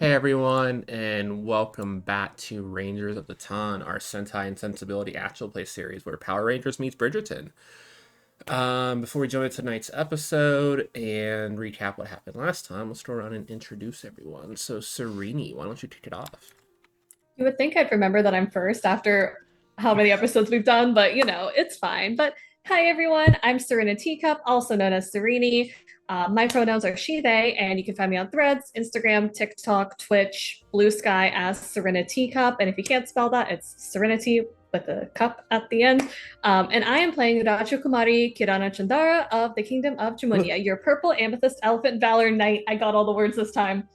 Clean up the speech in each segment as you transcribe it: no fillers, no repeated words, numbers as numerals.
Hey everyone, and welcome back to Rangers of the Ton, our Sentai and Sensibility actual play series where Power Rangers meets Bridgerton. Before we jump into tonight's episode and recap what happened last time, let's go around and introduce everyone. So, Serini, why don't you kick it off? You would think I'd remember that I'm first after how many episodes we've done, but it's fine. But hi, everyone. I'm Serena Teacup, also known as Serini. My pronouns are she, they, and you can find me on Threads, Instagram, TikTok, Twitch, Blue Sky as Serena Teacup. And if you can't spell that, it's Serenity with a cup at the end. And I am playing Raja Kumari Kirana Chandara of the Kingdom of Jamunia, your purple amethyst elephant valor knight. I got all the words this time.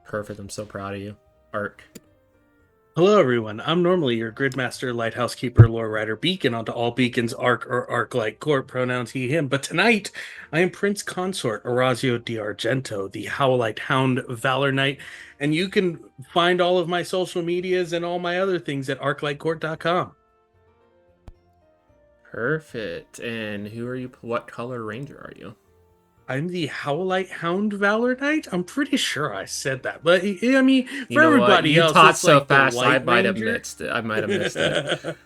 Perfect, I'm so proud of you. Ark. Hello, everyone. I'm normally your Gridmaster, Lighthouse Keeper, Lore Rider, Beacon onto all beacons, Arc or Arc-like court, pronouns he, him. But tonight, I am Prince Consort Orazio di Argento, the Howlite Hound Valor Knight, and you can find all of my social medias and all my other things at arclikecourt.com. Perfect. And who are you? What color ranger are you? I'm the Howlite Hound Valor Knight. I'm pretty sure I said that, but I mean, You for know what? everybody You else, talk it's so like the fast, I White might have Ranger. missed it. I might have missed it.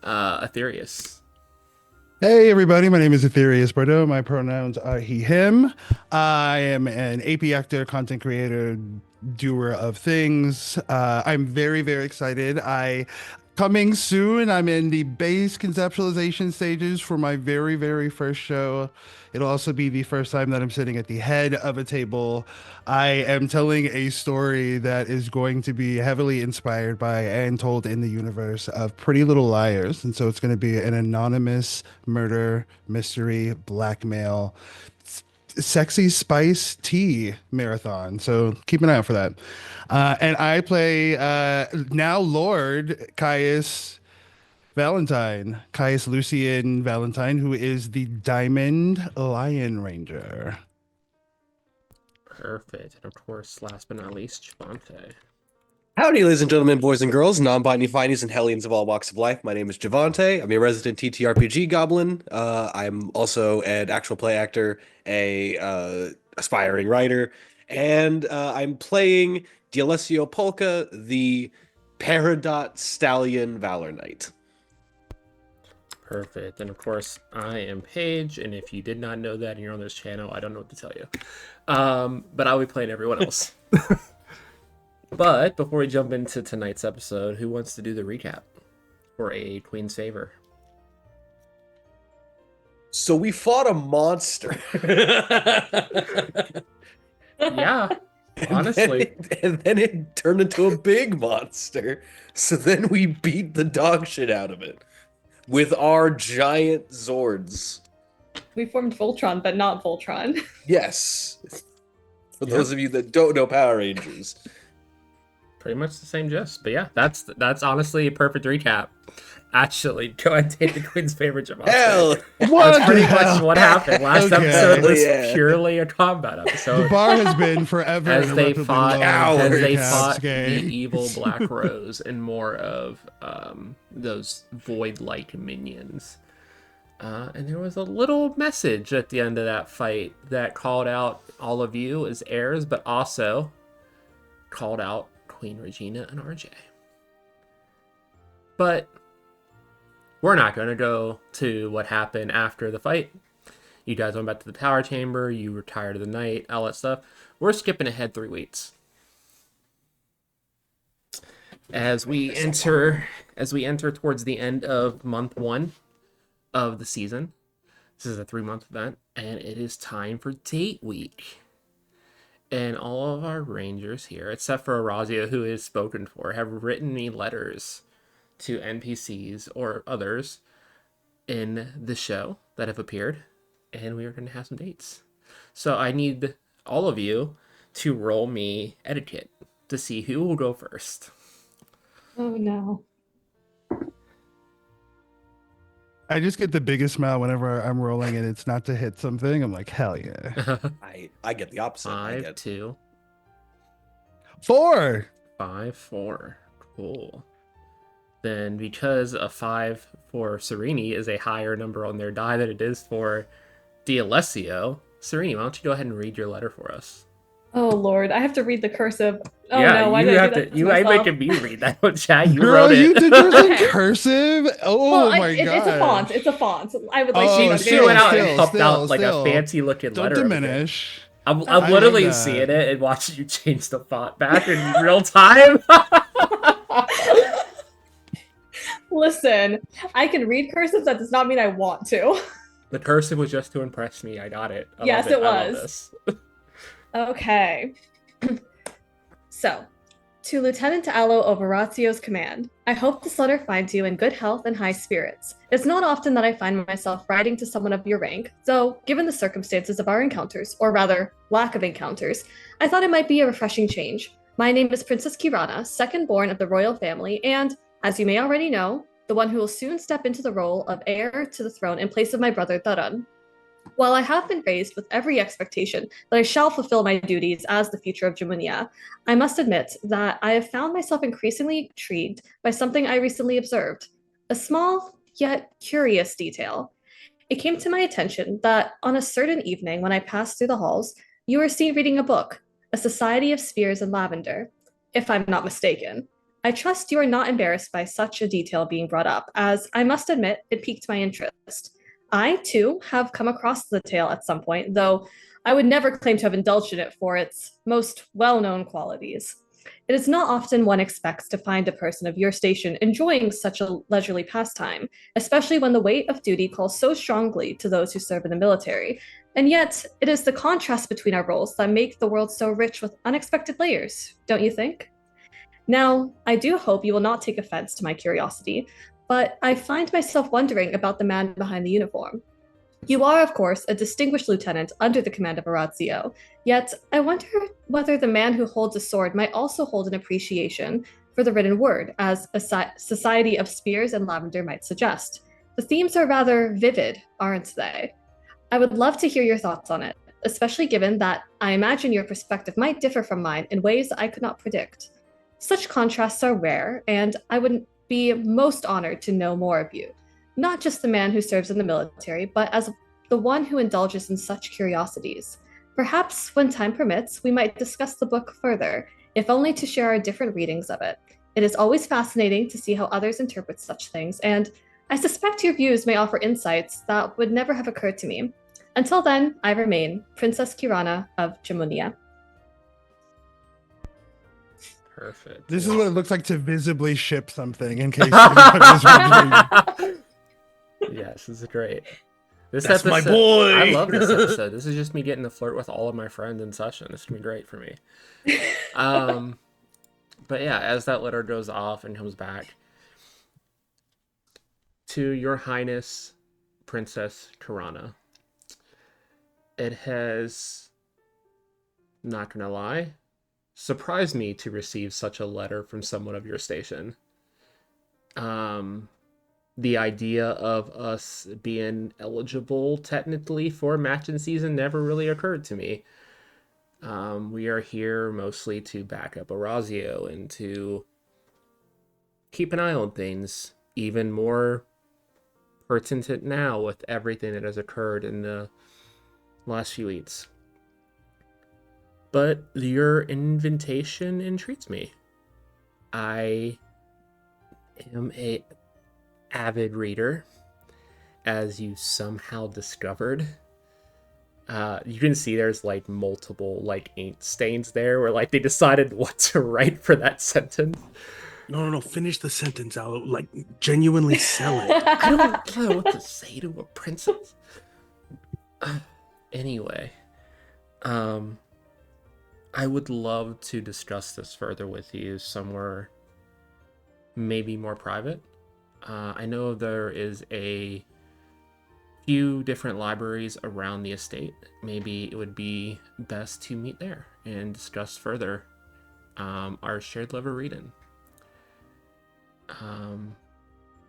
Aetherius. Hey everybody, my name is Aetherius Bordeaux. My pronouns are he, him. I am an AP actor, content creator, doer of things. I'm very, very excited. Coming soon, I'm in the base conceptualization stages for my very, very first show. It'll also be the first time that I'm sitting at the head of a table. I am telling a story that is going to be heavily inspired by and told in the universe of Pretty Little Liars. And so it's going to be an anonymous murder, mystery, blackmail, sexy spice tea marathon. So keep an eye out for that. And I play now Lord Caius Lucian Valentine, who is the Diamond Lion Ranger. Perfect. And of course, last but not least, Javante. Howdy, ladies and gentlemen, boys and girls, non-binary finies and hellions of all walks of life. My name is Javante. I'm a resident TTRPG goblin. I'm also an actual play actor, a aspiring writer, and I'm playing D'Alessio Polka, the Peridot Stallion Valor Knight. Perfect. And of course, I am Paige. And if you did not know that and you're on this channel, I don't know what to tell you. But I'll be playing everyone else. But before we jump into tonight's episode, who wants to do the recap for a Queen's favor? So we fought a monster. Yeah, honestly. And then it turned into a big monster. So then we beat the dog shit out of it with our giant Zords. We formed Voltron, but not Voltron. Yes. For those of you that don't know Power Rangers. Pretty much the same gist. But yeah, that's honestly a perfect recap. Actually, go ahead and take the Queen's favor, Javante. Hell! That's pretty much what happened. Last Okay. episode was Yeah. purely a combat episode. The bar has been forever as they irreparably fought, low as for they Caps fought the game. evil Black Rose and more of those void-like minions. And there was a little message at the end of that fight that called out all of you as heirs, but also called out Queen Regina and RJ. But we're not going to go to what happened after the fight. You guys went back to the power chamber, you retired of the night, all that stuff. We're skipping ahead 3 weeks. As we enter towards the end of month 1 of the season. This is a 3-month event, and it is time for date week. And all of our rangers here, except for Orazio, who is spoken for, have written me letters to NPCs or others in the show that have appeared, and we are going to have some dates. So I need all of you to roll me etiquette to see who will go first. Oh no. I just get the biggest smile whenever I'm rolling and it's not to hit something. I'm like, hell yeah. I get the opposite. 5, 2, 4. 5, 4. Cool. Then because a 5 for Serini is a higher number on their die than it is for D'Alessio, Serini, why don't you go ahead and read your letter for us? Oh Lord, I have to read the cursive. Oh Yeah, no, why you did I do have that to. You to ain't myself? making me read that one, chat. You Girl, wrote it. you did yours in Okay. cursive? Well, Oh my it's a font. gosh. It's a font. I would like to she make Oh, that she very went still, out and clear. still, pumped still, out like a still. fancy looking Don't letter over here. diminish. I'm I love literally that. seeing it and watching you change the font back in real time. Listen, I can read cursive. That does not mean I want to. The cursive was just to impress me. I got it. I love Yes, it. it I love was. this. Okay. So, to Lieutenant Allo of Orazio's command, I hope this letter finds you in good health and high spirits. It's not often that I find myself writing to someone of your rank, though, given the circumstances of our encounters, or rather, lack of encounters, I thought it might be a refreshing change. My name is Princess Kirana, second born of the royal family, and, as you may already know, the one who will soon step into the role of heir to the throne in place of my brother Dharan. While I have been raised with every expectation that I shall fulfill my duties as the future of Jumunia, I must admit that I have found myself increasingly intrigued by something I recently observed. A small yet curious detail. It came to my attention that on a certain evening when I passed through the halls, you were seen reading a book, A Society of Spears and Lavender, if I'm not mistaken. I trust you are not embarrassed by such a detail being brought up, as I must admit it piqued my interest. I, too, have come across the tale at some point, though I would never claim to have indulged in it for its most well known qualities. It is not often one expects to find a person of your station enjoying such a leisurely pastime, especially when the weight of duty calls so strongly to those who serve in the military. And yet, it is the contrast between our roles that make the world so rich with unexpected layers, don't you think? Now, I do hope you will not take offense to my curiosity, but I find myself wondering about the man behind the uniform. You are, of course, a distinguished lieutenant under the command of Orazio, yet I wonder whether the man who holds a sword might also hold an appreciation for the written word, as a society of spears and lavender might suggest. The themes are rather vivid, aren't they? I would love to hear your thoughts on it, especially given that I imagine your perspective might differ from mine in ways I could not predict. Such contrasts are rare, and I would be most honored to know more of you. Not just the man who serves in the military, but as the one who indulges in such curiosities. Perhaps, when time permits, we might discuss the book further, if only to share our different readings of it. It is always fascinating to see how others interpret such things, and I suspect your views may offer insights that would never have occurred to me. Until then, I remain Princess Kirana of Jamunia. Perfect. This is what it looks like to visibly ship something in case anybody was wondering. Yes, this is great. This That's my episode, boy. I love this episode. This is just me getting to flirt with all of my friends in session. This is gonna be great for me. But yeah, as that letter goes off and comes back, to Your Highness, Princess Kirana. It has, not gonna lie, surprised me to receive such a letter from someone of your station. The idea of us being eligible technically for match in season never really occurred to me. We are here mostly to back up Orazio and to keep an eye on things even more pertinent now with everything that has occurred in the last few weeks. But your invitation intrigues me. I am a avid reader, as you somehow discovered. You can see there's like multiple like ink stains there where like they decided what to write for that sentence. No. Finish the sentence out. Like, genuinely sell it. I don't know what to say to a princess. Anyway, I would love to discuss this further with you somewhere maybe more private. I know there is a few different libraries around the estate. Maybe it would be best to meet there and discuss further our shared love of reading.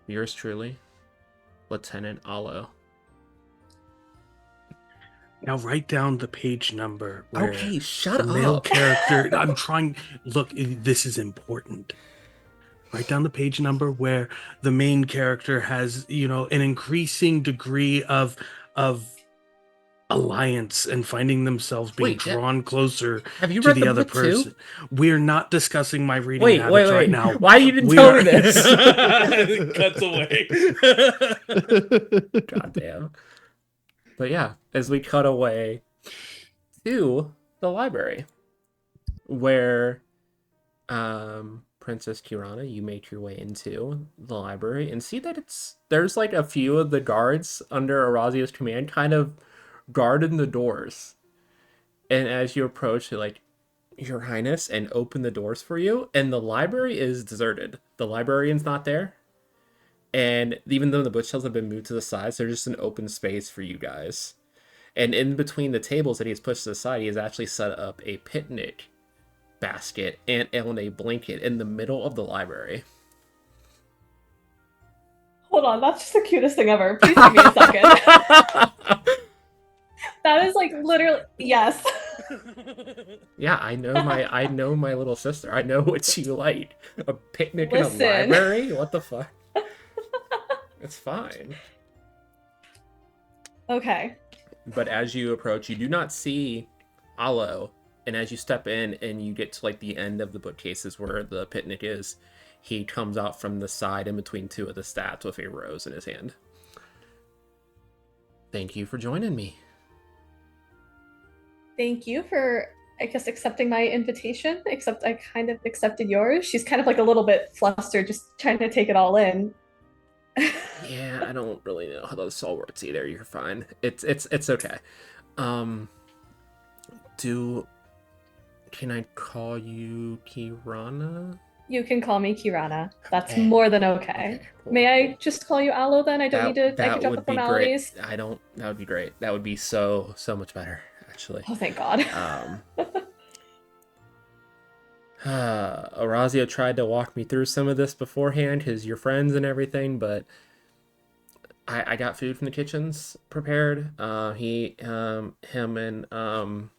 Yours truly, Lieutenant Allo. Now write down the page number where Okay, shut the male up. character. I'm trying. Look, this is important. Write down the page number where the main character has, an increasing degree of alliance and finding themselves being Wait, drawn closer have you to read the the other book too? person. We're not discussing my reading Wait, habits right wait. now. Why you didn't We tell are- me this? Cuts away. God damn. But yeah, as we cut away to the library, where Princess Kirana, you make your way into the library and see that there's like a few of the guards under Orazio's command kind of guarding the doors. And as you approach, they're like, Your Highness, and open the doors for you, and the library is deserted. The librarian's not there. And even though the bookshelves have been moved to the sides, there's just an open space for you guys. And in between the tables that he's pushed to the side, he has actually set up a picnic basket and a blanket in the middle of the library. Hold on, that's just the cutest thing ever. Please give me a second. That is like literally yes. Yeah, I know my little sister. I know what you like. A picnic in a Listen. library? What the fuck? It's fine. Okay. But as you approach, you do not see Alo. And as you step in and you get to like the end of the bookcases where the picnic is, he comes out from the side in between two of the stats with a rose in his hand. Thank you for joining me. Thank you for, I guess, accepting my invitation, except I kind of accepted yours. She's kind of like a little bit flustered, just trying to take it all in. Yeah, I don't really know how those all works either. You're fine. It's okay. Can I call you Kirana? You can call me Kirana. That's Okay. more than okay. Okay, cool, May I cool. just call you Alo then? I don't need to. I can drop the would be great. formalities. That would be great. That would be so much better, actually. Oh, thank God. Orazio tried to walk me through some of this beforehand because you're friends and everything, but I got food from the kitchens prepared. Him and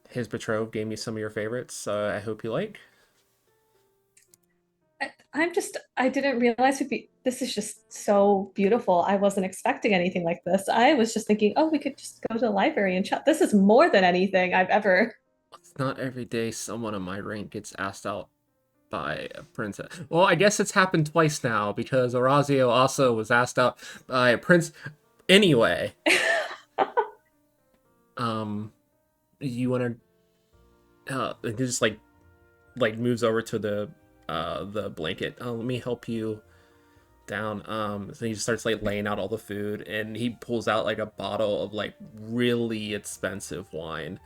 his betrothed gave me some of your favorites, so I hope you like. I didn't realize this is just so beautiful. I wasn't expecting anything like this. I was just thinking, oh, we could just go to the library and chat. This is more than anything I've ever. It's not every day someone of my rank gets asked out by a princess. Well, I guess it's happened twice now because Orazio also was asked out by a prince. Anyway, you want to? It just like moves over to the blanket. Let me help you down. So he just starts like laying out all the food, and he pulls out like a bottle of like really expensive wine.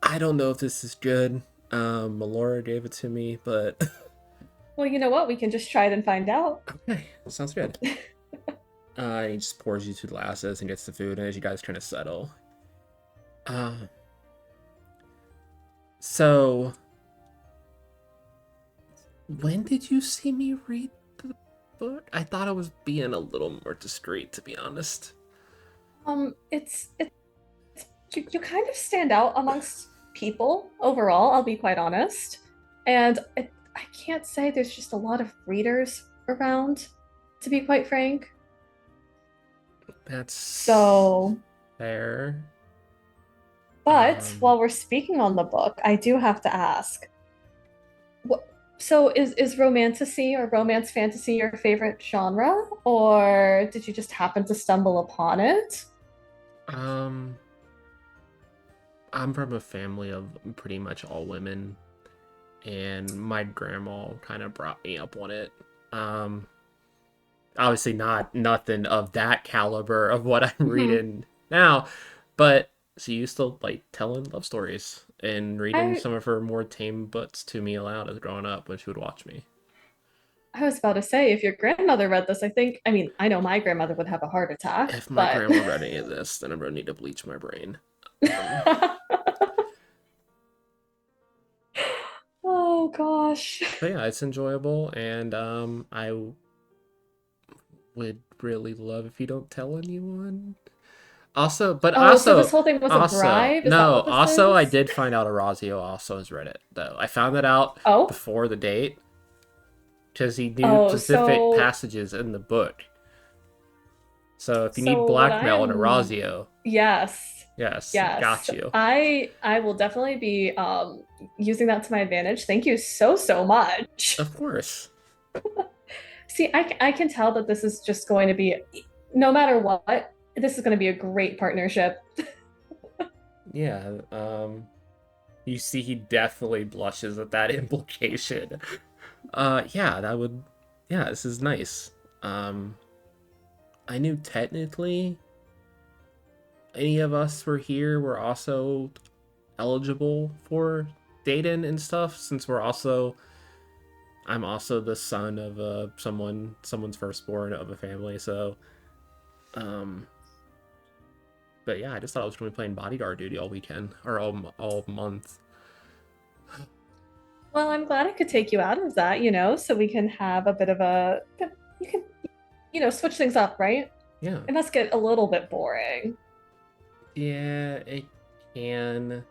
I don't know if this is good. Melora gave it to me, but Well, you know what? We can just try it and find out. okay, sounds good. He just pours you two glasses and gets the food, and as you guys kind of settle. So when did you see me read the book? I thought I was being a little more discreet, to be honest. It's you kind of stand out amongst people overall, I'll be quite honest. And I can't say there's just a lot of readers around, to be quite frank. That's So, fair. but while we're speaking on the book, I do have to ask. So is romantasy or romance fantasy your favorite genre, or did you just happen to stumble upon it? I'm from a family of pretty much all women, and my grandma kind of brought me up on it. Obviously not nothing of that caliber of what I'm reading now, but she used to like telling love stories and reading some of her more tame books to me aloud as growing up when she would watch me. I was about to say, if your grandmother read this, I mean, I know my grandmother would have a heart attack. If my grandma read any of this, then I'm gonna need to bleach my brain. Oh gosh. But yeah, it's enjoyable, and I would really love if you don't tell anyone. Also, So this whole thing was a bribe? Is that what this I is? did find out Orazio also has read it, though. I found that out Oh, before the date because he knew specific passages in the book. So if you need So what blackmail in I'm Orazio, yes. yes, Yes. got you. I will definitely be using that to my advantage. Thank you so so much. Of course. See, I can tell that this is just going to be, no matter what, this is going to be a great partnership. Yeah. You see, he definitely blushes at that implication. Yeah, that would. Yeah, this is nice. Um, I knew technically any of us were here were also eligible for dating and stuff, since I'm also the son of someone's firstborn of a family. So, um, but yeah, I just thought I was going to be playing bodyguard duty all weekend or all month. Well, I'm glad I could take you out of that, so we can have a bit of you can, switch things up, right? Yeah, It must get a little bit boring. yeah, it can.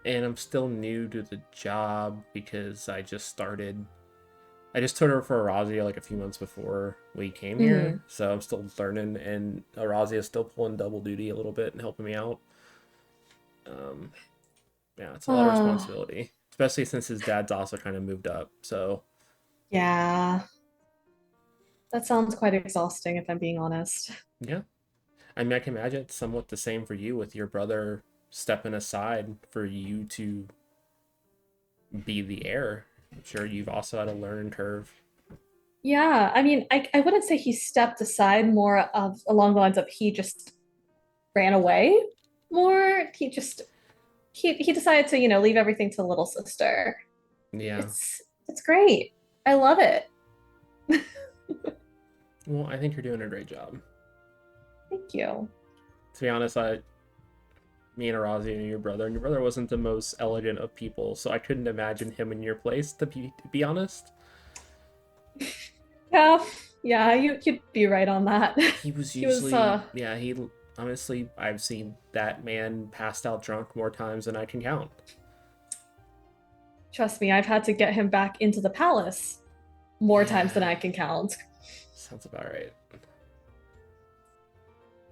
And I'm still new to the job because I just started. I just took over for Arazia like a few months before we came Hmm. here, so I'm still learning, and Arazia is still pulling double duty a little bit and helping me out. Um, yeah, it's a lot of Oh, responsibility, especially since his dad's also kind of moved up. So yeah. That sounds quite exhausting if I'm being honest. yeah, I mean, I can imagine it's somewhat the same for you with your brother stepping aside for you to be the heir. I'm sure you've also had a learning curve. Yeah, I mean, I wouldn't say he stepped aside more of along the lines of he just ran away more. He decided to, leave everything to little sister. Yeah. It's great. I love it. Well, I think you're doing a great job. Thank you. To be honest, me and Arazi and your brother wasn't the most elegant of people, so I couldn't imagine him in your place. To be honest, Yeah, yeah, you'd be right on that. he was He was usually yeah. He honestly, I've seen that man passed out drunk more times than I can count. trust me, I've had to get him back into the palace more times than Yeah, I can count. sounds about right.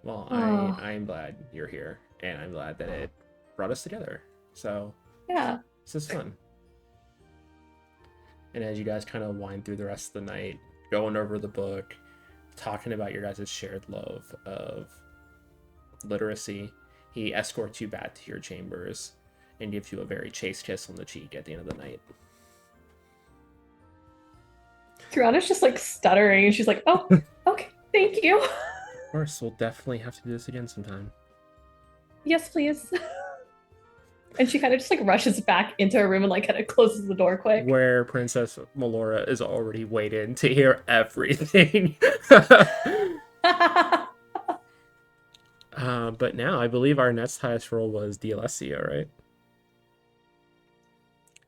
Well, Oh, I'm glad you're here, and I'm glad that it brought us together. So yeah. this is fun. And as you guys kind of wind through the rest of the night, going over the book, talking about your guys' shared love of literacy, he escorts you back to your chambers and gives you a very chaste kiss on the cheek at the end of the night. Triana's just like stuttering and she's like, oh, okay, thank you. Of course, we'll definitely have to do this again sometime. Yes, please. And she kind of just like rushes back into her room and like kind of closes the door quick. Where Princess Melora is already waiting to hear everything. But now I believe our next highest roll was D'Alessio, right?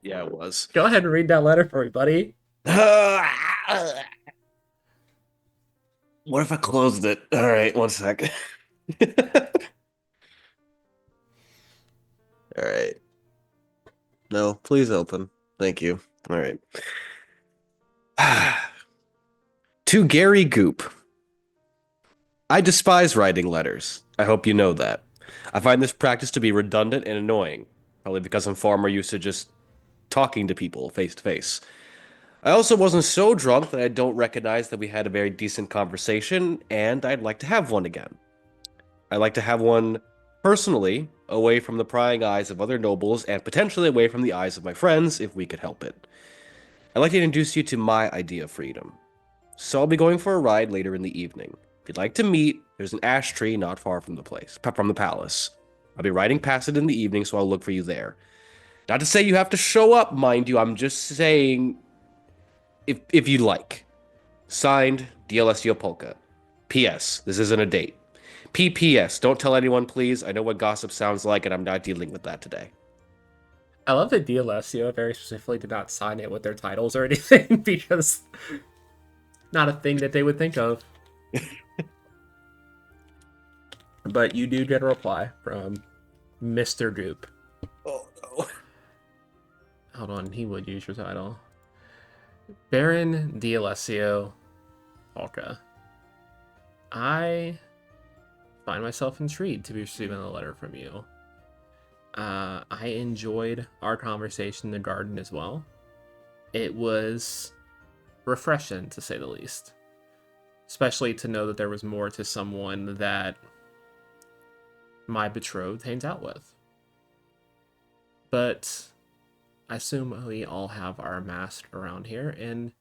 Yeah, it was. Go ahead and read that letter for me, buddy. What if I closed it? All right, one sec. All right. No, please open. Thank you. All right. To Gary Goop. I despise writing letters. I hope you know that. I find this practice to be redundant and annoying, probably because I'm far more used to just talking to people face to face. I also wasn't so drunk that I don't recognize that we had a very decent conversation, and I'd like to have one again. I'd like to have one personally, away from the prying eyes of other nobles, and potentially away from the eyes of my friends, if we could help it. I'd like to introduce you to my idea of freedom. So I'll be going for a ride later in the evening. If you'd like to meet, there's an ash tree not far from the palace. I'll be riding past it in the evening, so I'll look for you there. Not to say you have to show up, mind you, I'm just saying if you'd like. Signed, DLSio Polka. P.S. This isn't a date. P.P.S. Don't tell anyone, please. I know what gossip sounds like, and I'm not dealing with that today. I love that D'Alessio very specifically did not sign it with their titles or anything because not a thing that they would think of. But you do get a reply from Mr. Goop. Oh, no. Hold on, he would use your title. Baron D'Alessio Polka. I find myself intrigued to be receiving a letter from you. I enjoyed our conversation in the garden as well. It was refreshing, to say the least. Especially to know that there was more to someone that my betrothed hangs out with. But I assume we all have our mask around here, and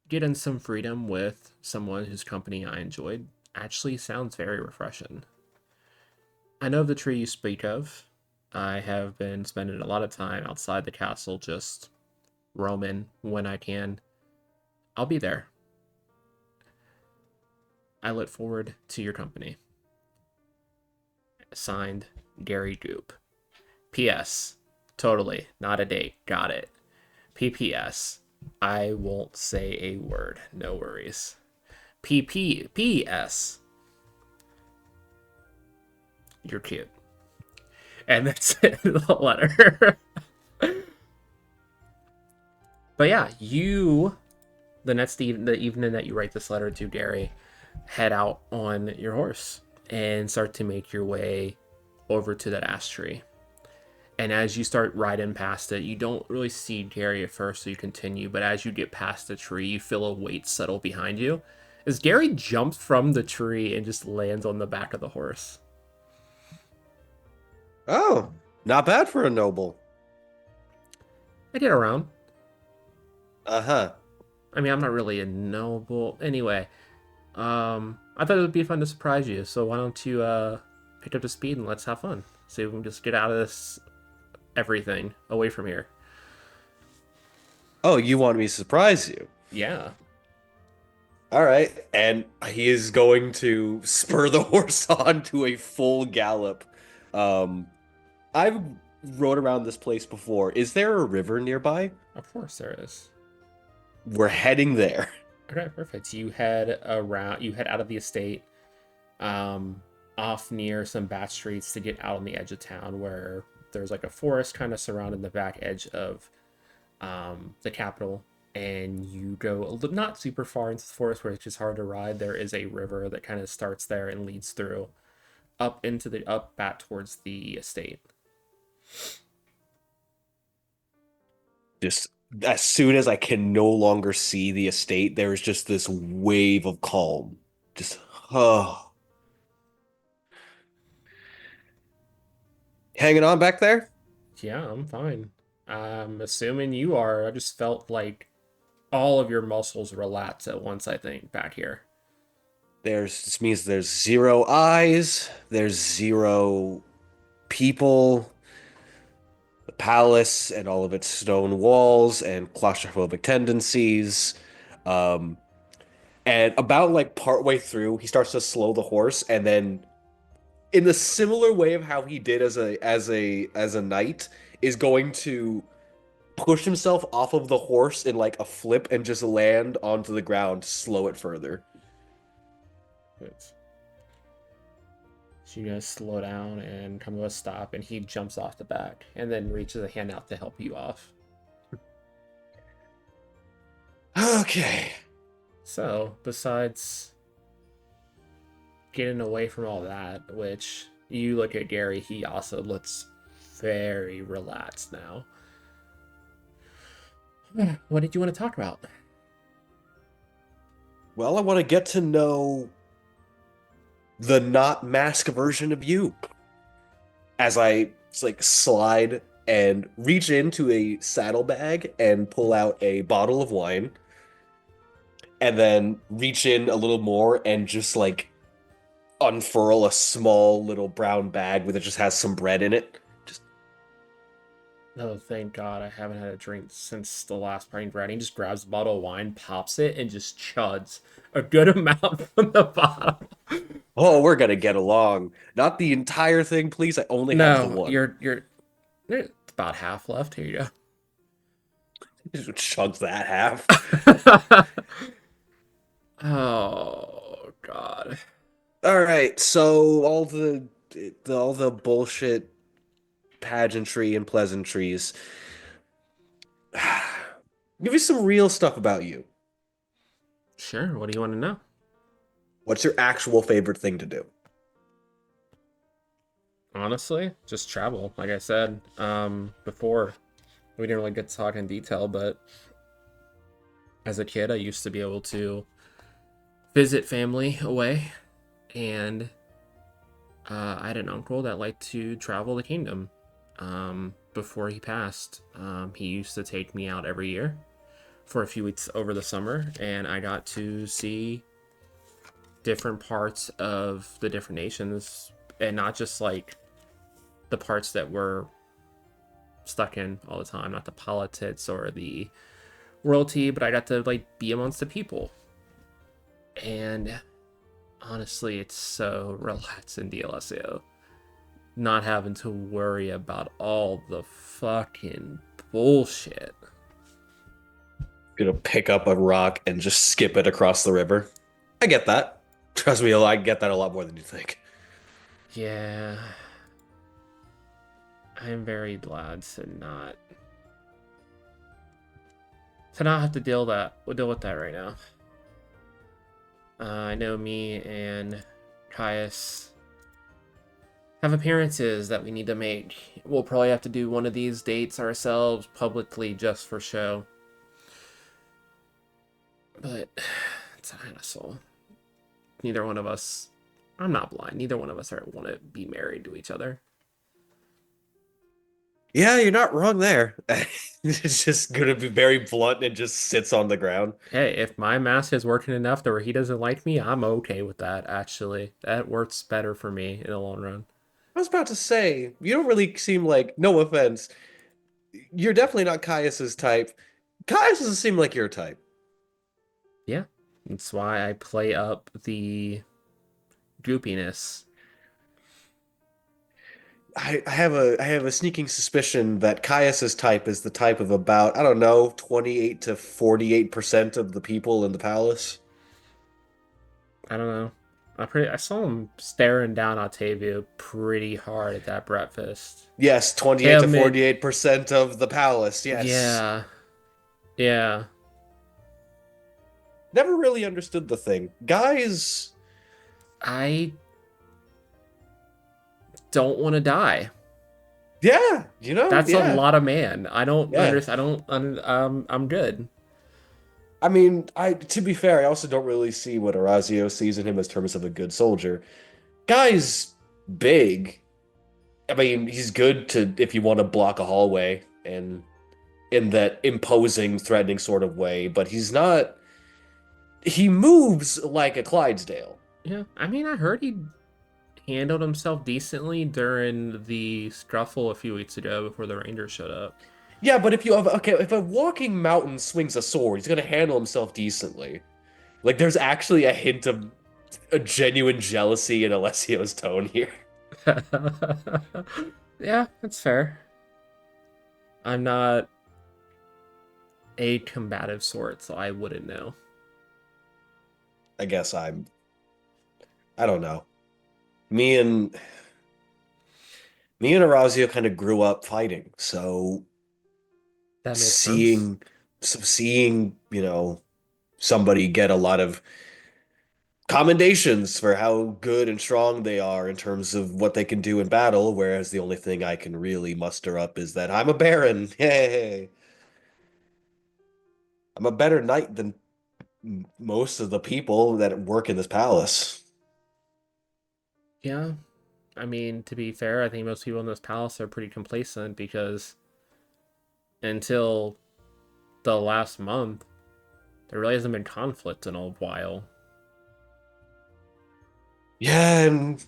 getting some freedom with someone whose company I enjoyed actually sounds very refreshing. I know the tree you speak of. I have been spending a lot of time outside the castle just roaming when I can. I'll be there. I look forward to your company. Signed, Gary Goop. P.S. Totally, not a date. Got it. P.P.S. I won't say a word. No worries. P.P.P.S. You're cute. And that's it, the letter. But yeah, the evening that you write this letter to Gary, head out on your horse and start to make your way over to that ash tree. And as you start riding past it, you don't really see Gary at first, so you continue. But as you get past the tree, you feel a weight settle behind you. As Gary jumps from the tree and just lands on the back of the horse. Oh, not bad for a noble. I get around. Uh-huh. I mean, I'm not really a noble. Anyway, I thought it would be fun to surprise you. So why don't you pick up the speed and let's have fun. See if we can just get out of this everything away from here. Oh, you want me to surprise you? Yeah. All right. And he is going to spur the horse on to a full gallop. I've rode around this place before. Is there a river nearby? Of course there is. We're heading there. Okay, perfect. You head out of the estate, off near some back streets to get out on the edge of town where there's like a forest kind of surrounding the back edge of the capital. And you go not super far into the forest where it's just hard to ride. There is a river that kind of starts there and leads through up back towards the estate. Just as soon as I can no longer see the estate, there is just this wave of calm. Just, oh. Hanging on back there? Yeah, I'm fine. I'm assuming you are. I just felt like all of your muscles relax at once, I think, back here. This means there's zero eyes, there's zero people, the palace and all of its stone walls and claustrophobic tendencies. Um, and about like partway through, he starts to slow the horse, and then in the similar way of how he did as a knight, is going to push himself off of the horse in like a flip and just land onto the ground, slow it further. Good. So you guys slow down and come to a stop, and he jumps off the back and then reaches a hand out to help you off. Okay. So, besides getting away from all that, which you look at Gary, he also looks very relaxed now. What did you want to talk about? Well, I want to get to know the not mask version of you. As I like slide and reach into a saddlebag and pull out a bottle of wine, and then reach in a little more and just like unfurl a small little brown bag that just has some bread in it. Just Oh, thank God, I haven't had a drink since the last party bread. He just grabs a bottle of wine, pops it, and just chuds a good amount from the bottle. oh, we're gonna get along. Not the entire thing, please. I only have the No, one. there's about half left. Here you Just chugs that half. go. Oh God. All right, so all the bullshit pageantry and pleasantries. Give me some real stuff about you. Sure. What do you want to know? What's your actual favorite thing to do? Honestly, just travel. Like I said, before, we didn't really get to talk in detail, but as a kid, I used to be able to visit family away, and I had an uncle that liked to travel the kingdom. Before he passed, he used to take me out every year for a few weeks over the summer, and I got to see different parts of the different nations, and not just like the parts that we're stuck in all the time, not the politics or the royalty, but I got to like be amongst the people. And honestly, it's so relaxing DLSO. Not having to worry about all the fucking bullshit. Gonna pick up a rock and just skip it across the river. I get that. Trust me, I get that a lot more than you think. Yeah. I'm very glad to not have to deal with that right now. I know me and Caius have appearances that we need to make. We'll probably have to do one of these dates ourselves publicly just for show. But it's an asshole. Neither one of us, I'm not blind, neither one of us want to be married to each other. Yeah, you're not wrong there. It's just gonna be very blunt and just sits on the ground. Hey, if my mask is working enough to where he doesn't like me, I'm okay with that, actually. That works better for me in the long run. I was about to say, you don't really seem like, no offense, you're definitely not Caius's type. Caius doesn't seem like your type. Yeah, that's why I play up the goopiness. I have a sneaking suspicion that Caius's type is the type of about, I don't know, 28 to 48% of the people in the palace. I don't know. I saw him staring down Octavia pretty hard at that breakfast. Yes, 28 to Him and 48% of the palace. Yes. yeah, yeah. Never really understood the thing. Guys, I don't want to die. yeah, That's a yeah. lot of man. I don't Yeah. understand. I'm good. I mean, to be fair, I also don't really see what Orazio sees in him as terms of a good soldier. Guy's big. I mean, he's good to if you want to block a hallway and in that imposing, threatening sort of way, but he's not. He moves like a Clydesdale. Yeah, I mean, I heard he handled himself decently during the scuffle a few weeks ago before the Rangers showed up. Yeah, but if you have okay, if a walking mountain swings a sword, he's gonna handle himself decently. Like, there's actually a hint of a genuine jealousy in Alessio's tone here. Yeah, that's fair. I'm not a combative sort, so I wouldn't know. I guess I don't know. Me and me and Orazio kind of grew up fighting, so That makes sense. seeing, somebody get a lot of commendations for how good and strong they are in terms of what they can do in battle, whereas the only thing I can really muster up is that I'm a baron. Yay. I'm a better knight than most of the people that work in this palace. Yeah, I mean, to be fair, I think most people in this palace are pretty complacent because until the last month, there really hasn't been conflict in a while. Yeah, and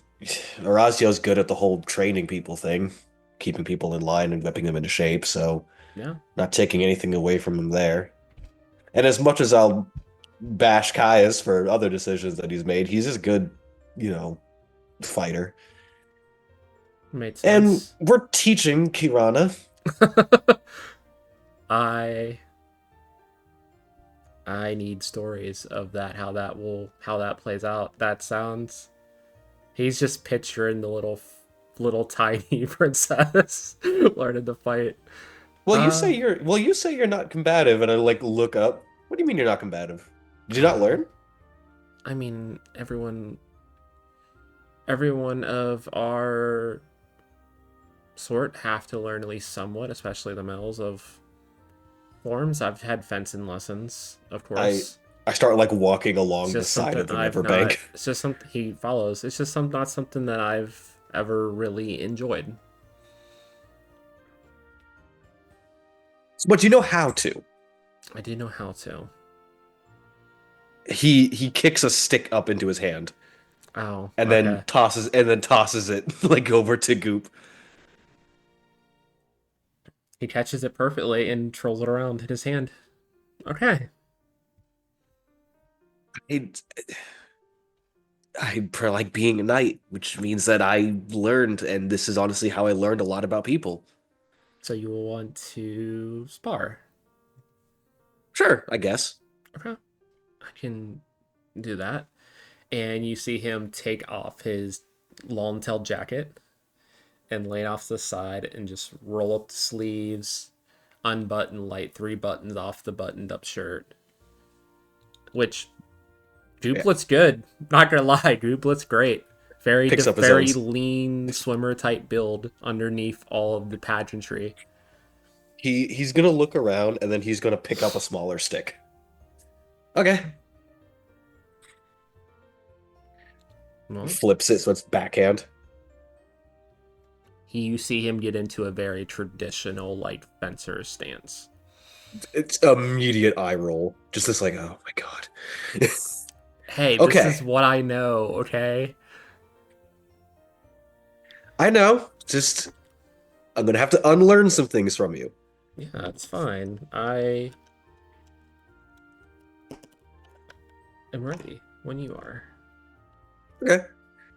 Orazio's good at the whole training people thing, keeping people in line and whipping them into shape, so Yeah, not taking anything away from him there. And as much as I'll bash Caius for other decisions that he's made, he's a good, you know, fighter. made And sense. we're teaching Kirana. I I need stories of that, how that plays out. That sounds he's just picturing the little tiny princess learning to fight. Uh You say you're not combative, and I like look up. What do you mean you're not combative? Did you not um learn? I mean everyone of our sort have to learn at least somewhat, especially the metals of forms. I've had fencing lessons, of I course. I start like walking It's along the just side something of the I've not. riverbank. It's just something he follows. It's just some not something that I've ever really enjoyed. But you know how to. I do know how to. He kicks a stick up into his hand Oh, and okay. then tosses it like over to Goop. He catches it perfectly and twirls it around in his hand. Okay. I I like being a knight, which means that I learned, and this is honestly how I learned a lot about people. So you will want to spar. Sure, I guess. Okay. I can do that. And you see him take off his long tailed jacket and lay it off to the side and just roll up the sleeves, unbutton like 3 buttons off the buttoned up shirt. Which Goop Yeah. looks good. Not gonna lie, Goop looks great. Picks up his Very own. lean swimmer type build underneath all of the pageantry. He's gonna look around and then he's gonna pick up a smaller stick. Okay. Well, Flips it so it's backhand. you see him get into a very traditional like fencer stance. It's immediate eye roll. Just this like, oh my god. Hey, this is Okay. what I know, okay? I know. Just I'm gonna have to unlearn some things from you. Yeah, that's fine. I am ready when you are. Okay.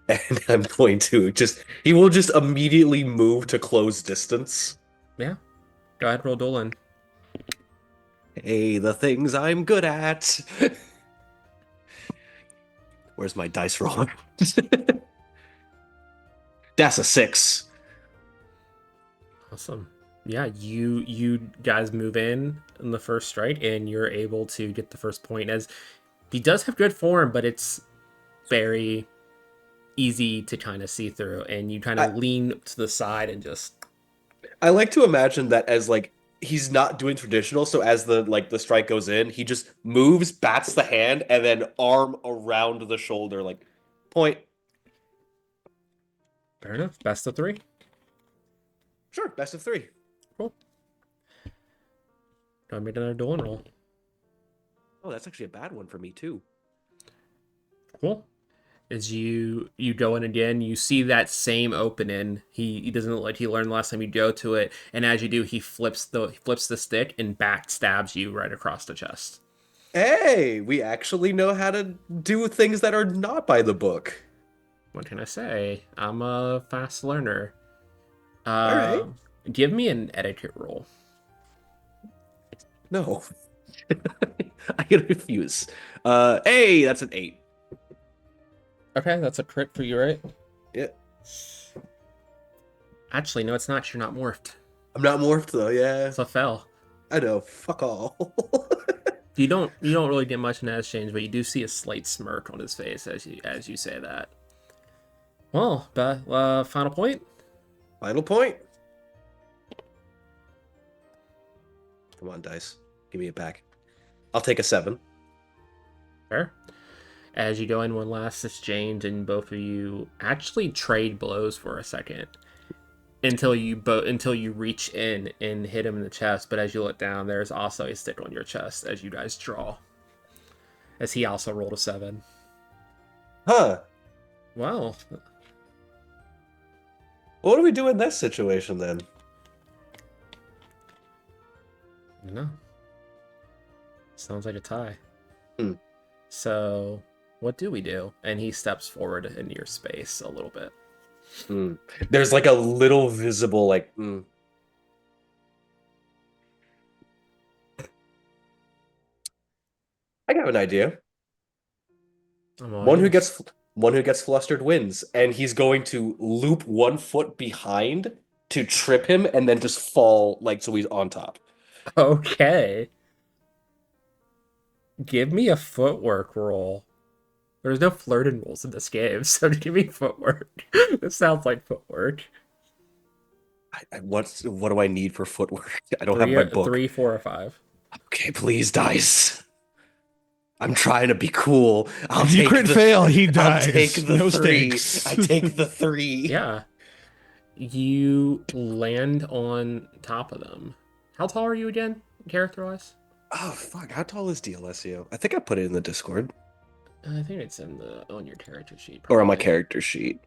And I'm going to just he will just immediately move to close distance. Yeah. Go ahead, roll Dolan. Hey, the things I'm good at. Where's my dice roll? That's a 6. Awesome. Yeah, you guys move in the first strike, and you're able to get the first point. As he does have good form, but it's very easy to kind of see through, and you kind I, of lean to the side and just I like to imagine that as like he's not doing traditional, so as the strike goes in, he just moves, bats the hand, and then arm around the shoulder, like point. fair enough. Best of 3. Sure, best of 3. Cool. Go and make another Dolan roll. Oh, that's actually a bad one for me too. Cool. As you go in again, you see that same opening. He doesn't look like he learned last time you go to it, and as you do, he flips the stick and back stabs you right across the chest. Hey, we actually know how to do things that are not by the book. What can I say? I'm a fast learner. All right. Uh, Give me an etiquette roll. No. I can refuse. Hey, that's an 8. Okay, that's a crit for you, right? Yeah. Actually, no, it's not. You're not morphed. I'm not morphed though, yeah. It's a fail. I know. Fuck all. You don't really get much in that exchange, but you do see a slight smirk on his face as you say that. Well, final point. Final point. Come on, dice. Give me it back. I'll take a 7. Fair. As you go in one last exchange, and both of you actually trade blows for a second until you reach in and hit him in the chest. But as you look down, there's also a stick on your chest as you guys draw. As he also rolled a 7. Huh. Wow. What do we do in this situation then? No. Sounds like a tie. Hmm. So, what do we do? And he steps forward into your space a little bit. There's like a little visible like. I got an idea. I'm all One who ears. gets flustered wins, and he's going to loop 1 foot behind to trip him, and then just fall like so he's on top. Okay. Give me a footwork roll. There's no flirting rules in this game, so give me footwork. This sounds like footwork. What do I need for footwork? I don't have my book. 3, 4, or 5. Okay, please, dice. I'm trying to be cool. If you crit fail, he I'll take dies. the No 3. stakes. I take the 3. Yeah. You land on top of them. How tall are you again, character-wise? Oh fuck! How tall is DLSU? I think I put it in the Discord I think it's on your character sheet. or on my Probably. character sheet.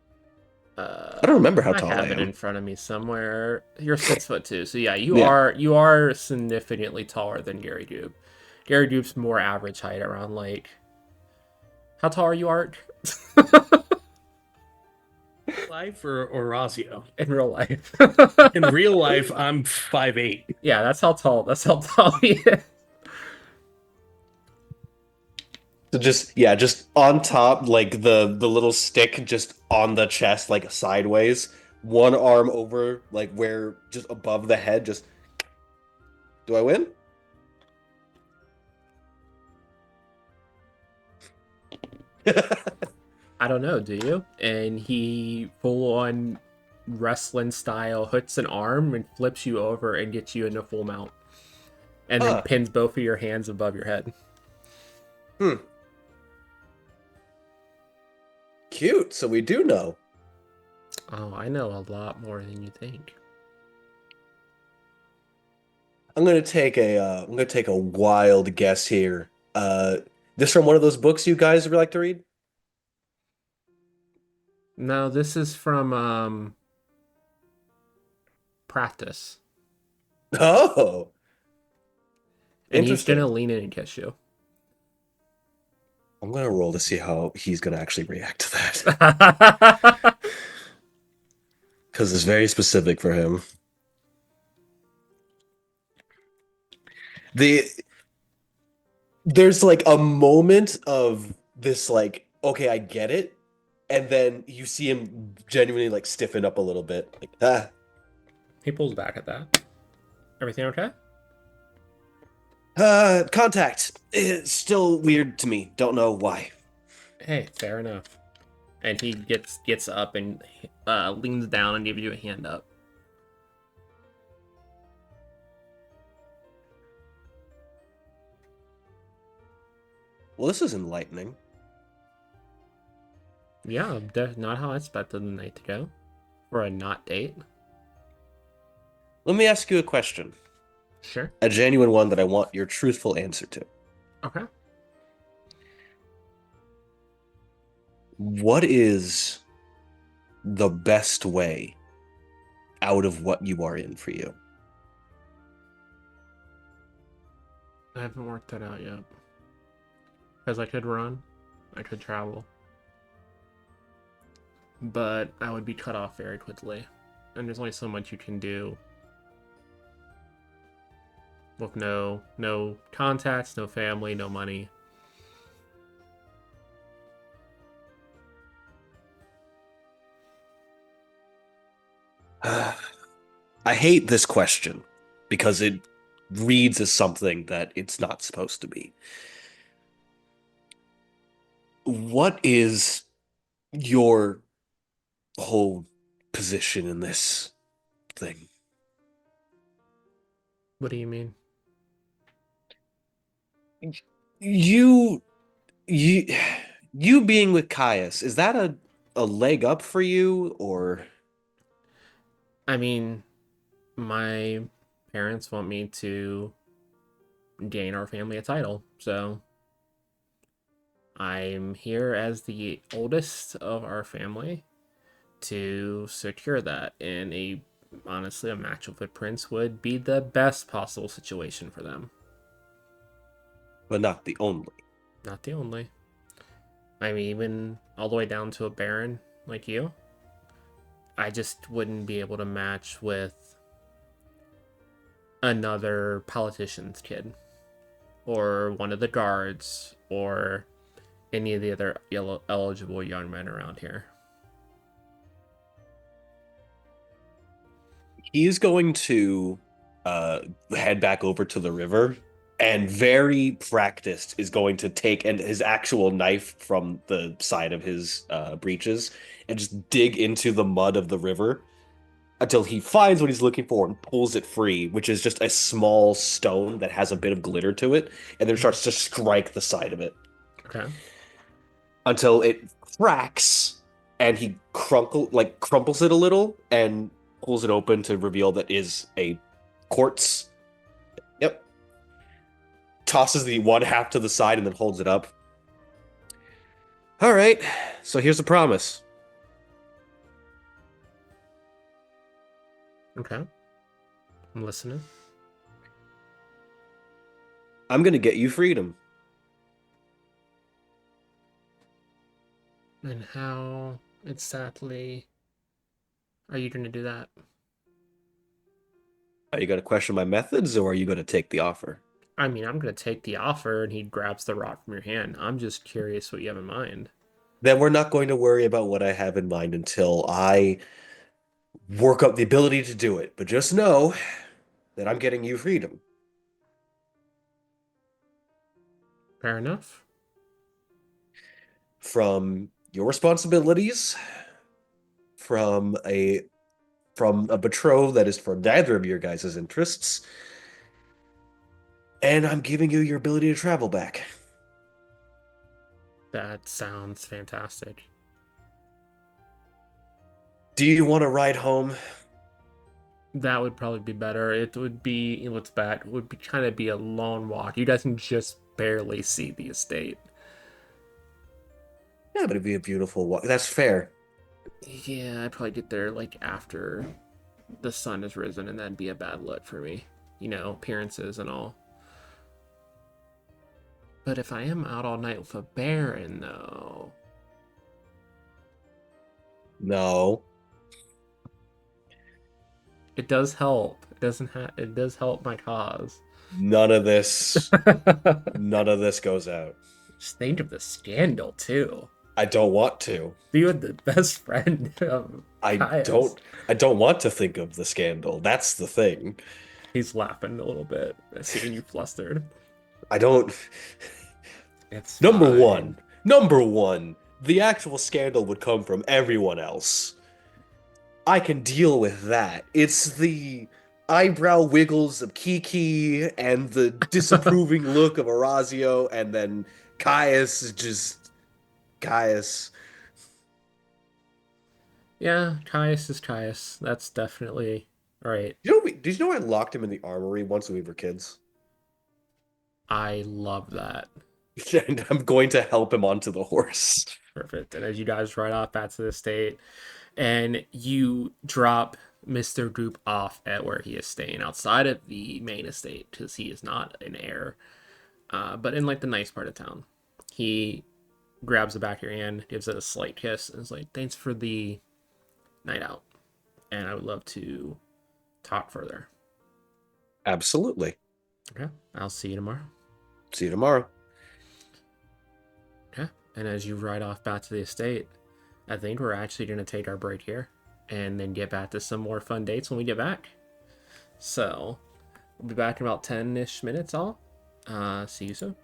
I don't remember how I tall I have it am. in front of me somewhere. You're 6'2", so yeah, you Yeah. are significantly taller than Gary Dube. Gary Dube's more average height, around like. How tall are you, Art? Life or Orazio? In real life. In real life, I'm 5'8". Yeah, that's how tall. That's how tall he is. So just on top, like the little stick just on the chest, like sideways. One arm over, like where just above the head. Just do I win? I don't know, do you? And he full on wrestling style hooks an arm and flips you over and gets you into full mount. And then pins both of your hands above your head. Cute. So we do know. Oh, I know a lot more than you think. I'm gonna take a wild guess here. This from one of those books you guys would like to read? No, this is from practice. Oh, And he's interesting. gonna lean in and kiss you. I'm gonna roll to see how he's gonna actually react to that because it's very specific for him. There's like a moment of this, like, okay, I get it, and then you see him genuinely like stiffen up a little bit, like He pulls back at that. Everything okay? contact. It's still weird to me. Don't know why. Hey, fair enough. And he gets up and leans down and gives you a hand up. Well, this is enlightening. Yeah, not how I expected the night to go. For a not date. Let me ask you a question. Sure. A genuine one that I want your truthful answer to. Okay. What is the best way out of what you are in for you? I haven't worked that out yet. Because I could run. I could travel. But I would be cut off very quickly. And there's only so much you can do. With no contacts, no family, no money. I hate this question because it reads as something that it's not supposed to be. What is your whole position in this thing? What do you mean? You you you being with Caius, is that a leg up for you, or I mean, my parents want me to gain our family a title, so I'm here as the oldest of our family to secure that. And honestly, a match with Prince would be the best possible situation for them. but not the only? Not the only. I mean, even all the way down to a Baron like you. I just wouldn't be able to match with another politician's kid, or one of the guards, or any of the other eligible young men around here. He's going to head back over to the river and very practiced is going to take and his actual knife from the side of his breeches and just dig into the mud of the river. until he finds what he's looking for and pulls it free, which is just a small stone that has a bit of glitter to it, and then starts to strike the side of it Okay. until it cracks, and he crumples it a little and pulls it open to reveal that is a quartz. Yep. Tosses the one half to the side and then holds it up. All right, so here's the promise. Okay. I'm listening. I'm gonna get you freedom. And how exactly are you going to do that? Are you gonna question my methods, or are you gonna take the offer? I mean, I'm going to take the offer, and he grabs the rock from your hand. I'm just curious what you have in mind. Then we're not going to worry about what I have in mind until I work up the ability to do it. But just know that I'm getting you freedom Fair enough. from your responsibilities, from a betrothal that is for neither of your guys' interests, and I'm giving you your ability to travel back. That sounds fantastic. Do you want to ride home? That would probably be better. It would be what's bad. It would be kind of be a long walk. You guys can just barely see the estate. Yeah, but it'd be a beautiful walk. That's fair. Yeah, I'd probably get there like after the sun has risen, and that'd be a bad look for me. You know, appearances and all. But if I am out all night with a baron, though, No, it does help. It doesn't have. It does help my cause. none of this, none of this goes out. Just think of the scandal too. I don't want to. You had the best friend of I Caius. don't I don't want to think of the scandal. That's the thing. He's laughing a little bit, seeing you flustered. I don't It's Number fine. one. Number one, the actual scandal would come from everyone else. I can deal with that. It's the eyebrow wiggles of Kiki and the disapproving look of Orazio, and then Caius is just Caius. Yeah, Caius is Caius. That's definitely right. Did you know I locked him in the armory once when we were kids? I love that. And I'm going to help him onto the horse. Perfect. And as you guys ride off back to the estate, and you drop Mr. Goop off at where he is staying outside of the main estate because he is not an heir, but in like the nice part of town. He grabs the back of your hand, gives it a slight kiss, and is like, "Thanks for the night out, and I would love to talk further." Absolutely. Okay, I'll see you tomorrow. See you tomorrow. Okay, and as you ride off back to the estate, I think we're actually going to take our break here and then get back to some more fun dates when we get back. So we'll be back in about 10-ish minutes all. See you soon.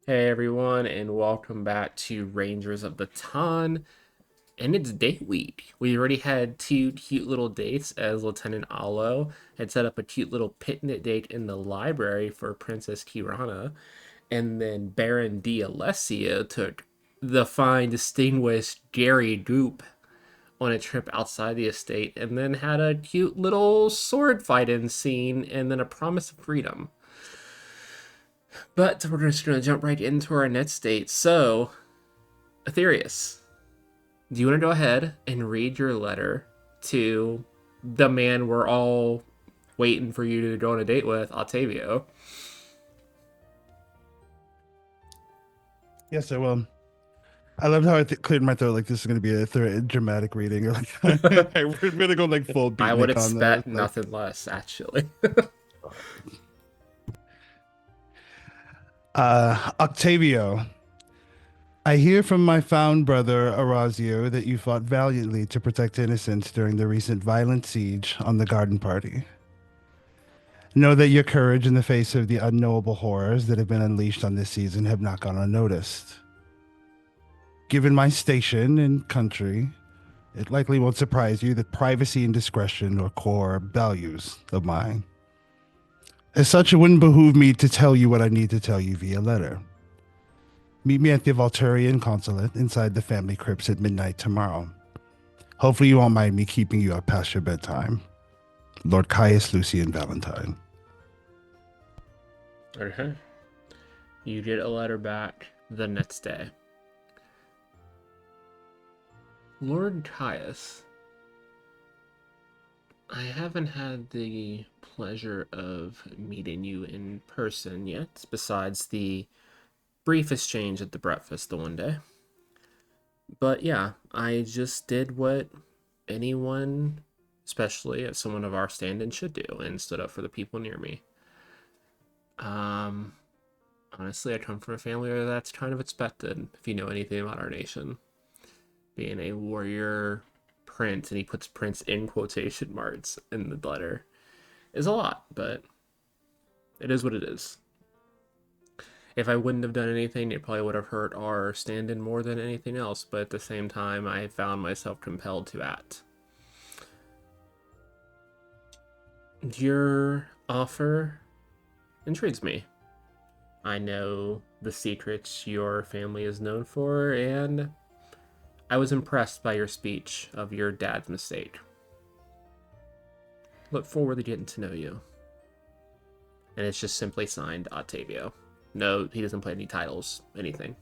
Hey everyone, and welcome back to Rangers of the Ton. And it's date week. We already had two cute little dates as Lieutenant Alo had set up a cute little picnic date in the library for Princess Kirana. And then Baron D'Alessio took the fine, distinguished Gary Goop on a trip outside the estate and then had a cute little sword fighting scene and then a promise of freedom. But we're just going to jump right into our next date. So, Aetherius, do you want to go ahead and read your letter to the man we're all waiting for you to go on a date with, Octavio? Yes, I will. I loved how I cleared my throat like this is going to be a dramatic reading. Like, we're going to go like full I would beatnik on expect this. nothing less, actually. Octavio, I hear from my found brother Orazio that you fought valiantly to protect innocents during the recent violent siege on the garden party. Know that your courage in the face of the unknowable horrors that have been unleashed on this season have not gone unnoticed. Given my station and country, it likely won't surprise you that privacy and discretion are core values of mine. As such, it wouldn't behoove me to tell you what I need to tell you via letter. Meet me at the Volturian consulate inside the family crypts at midnight tomorrow. Hopefully you won't mind me keeping you up past your bedtime. Lord Caius Lucian Valentine. Okay. You get a letter back the next day. Lord Caius, I haven't had the pleasure of meeting you in person yet, besides the brief exchange at the breakfast the one day. But yeah, I just did what anyone, especially at someone of our standing, should do and stood up for the people near me. Honestly, I come from a family where that's kind of expected, if you know anything about our nation. Being a warrior prince, and he puts prince in quotation marks in the letter, is a lot, but it is what it is. If I wouldn't have done anything, it probably would have hurt our stand-in more than anything else, but at the same time, I found myself compelled to act. Your offer intrigues me. I know the secrets your family is known for, and I was impressed by your speech of your dad's mistake. Look forward to getting to know you. And it's just simply signed Octavio. No, he doesn't play any titles, anything.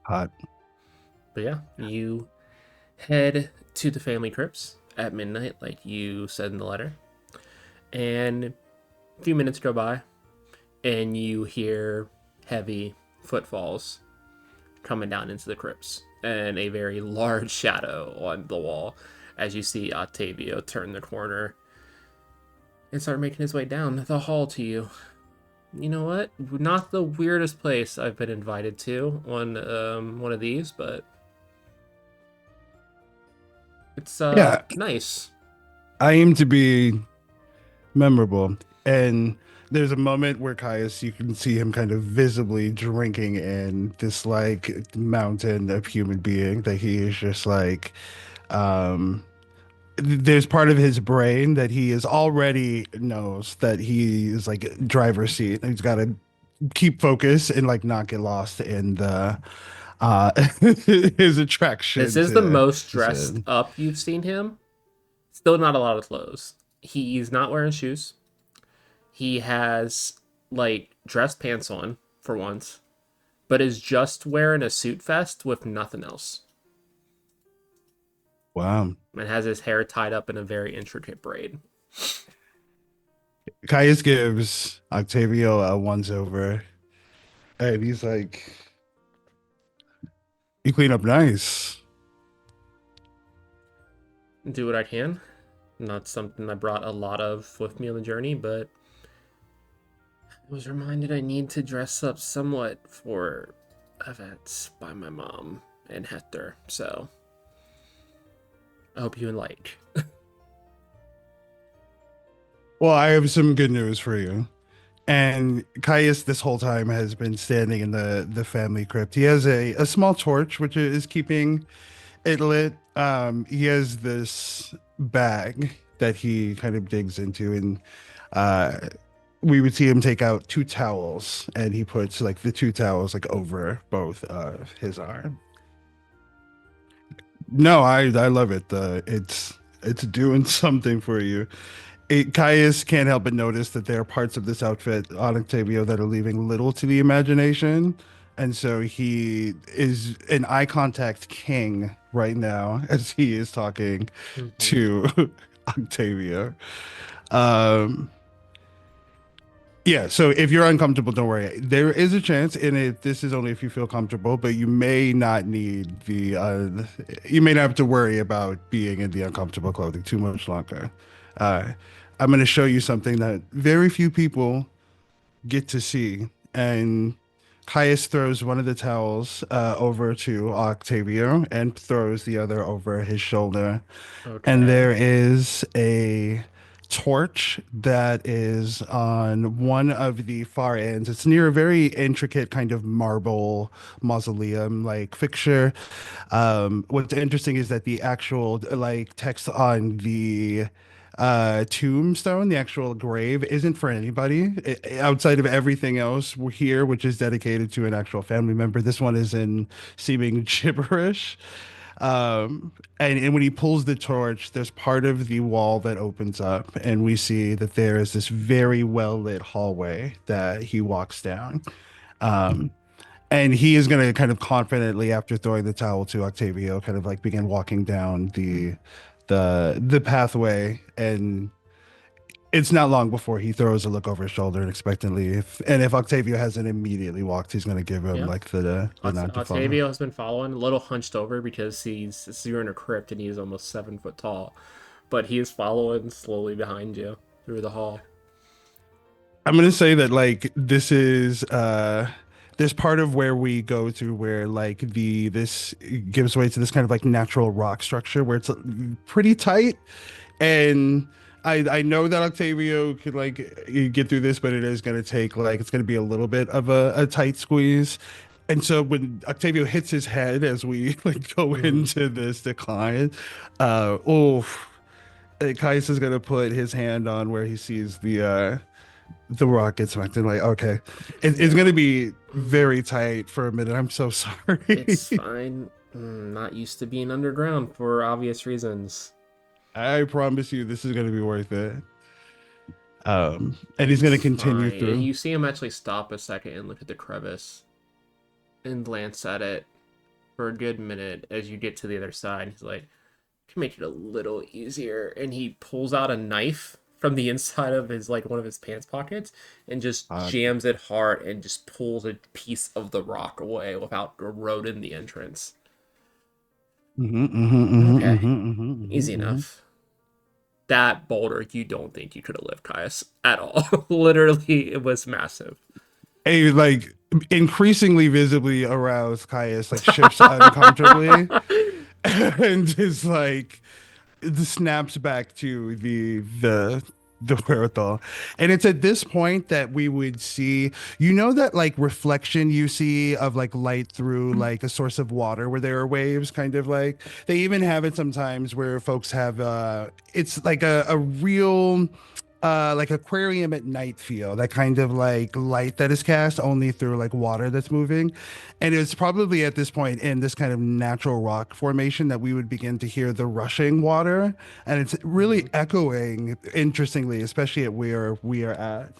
Hot. But yeah, you head to the family crypts at midnight, like you said in the letter. And a few minutes go by, and you hear heavy footfalls coming down into the crypts, and a very large shadow on the wall as you see Octavio turn the corner and start making his way down the hall to you. You know what? Not the weirdest place I've been invited to on one of these, but it's Yeah, nice. I aim to be memorable. And there's a moment where Caius, you can see him kind of visibly drinking in this like mountain of human being that he is just like, um, there's part of his brain that he is already knows that he is like driver's seat. He's got to keep focus and like not get lost in the uh his This attraction is the to most dressed Sid. up you've seen him. Still not a lot of clothes. He's not wearing shoes. He has like dress pants on for once, but is just wearing a suit vest with nothing else. Wow. And has his hair tied up in a very intricate braid. Caius gives Octavio a once over, and he's like, "You clean up nice." Do what I can. Not something I brought a lot of with me on the journey, but I was reminded I need to dress up somewhat for events by my mom and Hector, so I hope you like. Well, I have some good news for you. And Caius this whole time has been standing in the family crypt. He has a small torch which is keeping it lit. He has this bag that he kind of digs into, and uh we would see him take out two towels, and he puts like the two towels like over both his arm. No, I love it. It's doing something for you. Caius can't help but notice that there are parts of this outfit on Octavio that are leaving little to the imagination. And so he is an eye contact king right now as he is talking Mhm. to Octavio. Um, yeah, so if you're uncomfortable, don't worry. There is a chance, and this is only if you feel comfortable, but you may not need you may not have to worry about being in the uncomfortable clothing too much longer. Uh, I'm going to show you something that very few people get to see. And Caius throws one of the towels over to Octavio and throws the other over his shoulder. And Okay. there is a torch that is on one of the far ends. It's near a very intricate kind of marble mausoleum like fixture. What's interesting is that the actual like text on the tombstone, the actual grave, isn't for anybody outside of everything else here, which is dedicated to an actual family member. This one is in seeming gibberish. And when he pulls the torch, there's part of the wall that opens up, and we see that there is this very well lit hallway that he walks down. Um, and he is going to kind of confidently, after throwing the towel to Octavio, kind of like begin walking down the pathway. And it's not long before he throws a look over his shoulder and expectantly, if Octavio hasn't immediately walked, he's going to give him Yep. like the nod to follow. Octavio has been following, a little hunched over because you're in a crypt and he's almost 7 foot tall, but he is following slowly behind you through the hall. I'm gonna say that like this is this part of where we go to where like this gives way to this kind of like natural rock structure where it's pretty tight. And I know that Octavio could like get through this, but it is gonna take like it's gonna be a little bit of a tight squeeze. And so when Octavio hits his head as we like go Hmm. into this decline, Kais is gonna put his hand on where he sees the rock gets smacked in. Like, okay, it's Yeah. gonna be very tight for a minute. I'm so sorry. It's fine. Not used to being underground for obvious reasons. I promise you, this is gonna be worth it. And he's gonna It's continue fine. And through. you see him actually stop a second and look at the crevice and glance at it for a good minute as you get to the other side. He's like, can make it a little easier. And he pulls out a knife from the inside of his like one of his pants pockets and just Uh, jams it hard and just pulls a piece of the rock away without eroding the entrance. Okay, easy mhm. enough. That boulder, you don't think you could have lifted, Caius, at all. Literally, it was massive. A like increasingly visibly aroused Caius like shifts uncomfortably and is like the snaps back to the wherewithal. And it's at this point that we would see, you know, that like reflection you see of like light through like a source of water where there are waves, kind of like they even have it sometimes where folks have it's like a real like aquarium at night feel, that kind of like light that is cast only through like water that's moving. And it's probably at this point in this kind of natural rock formation that we would begin to hear the rushing water. And it's really Mhm. echoing, interestingly, especially at where we are at.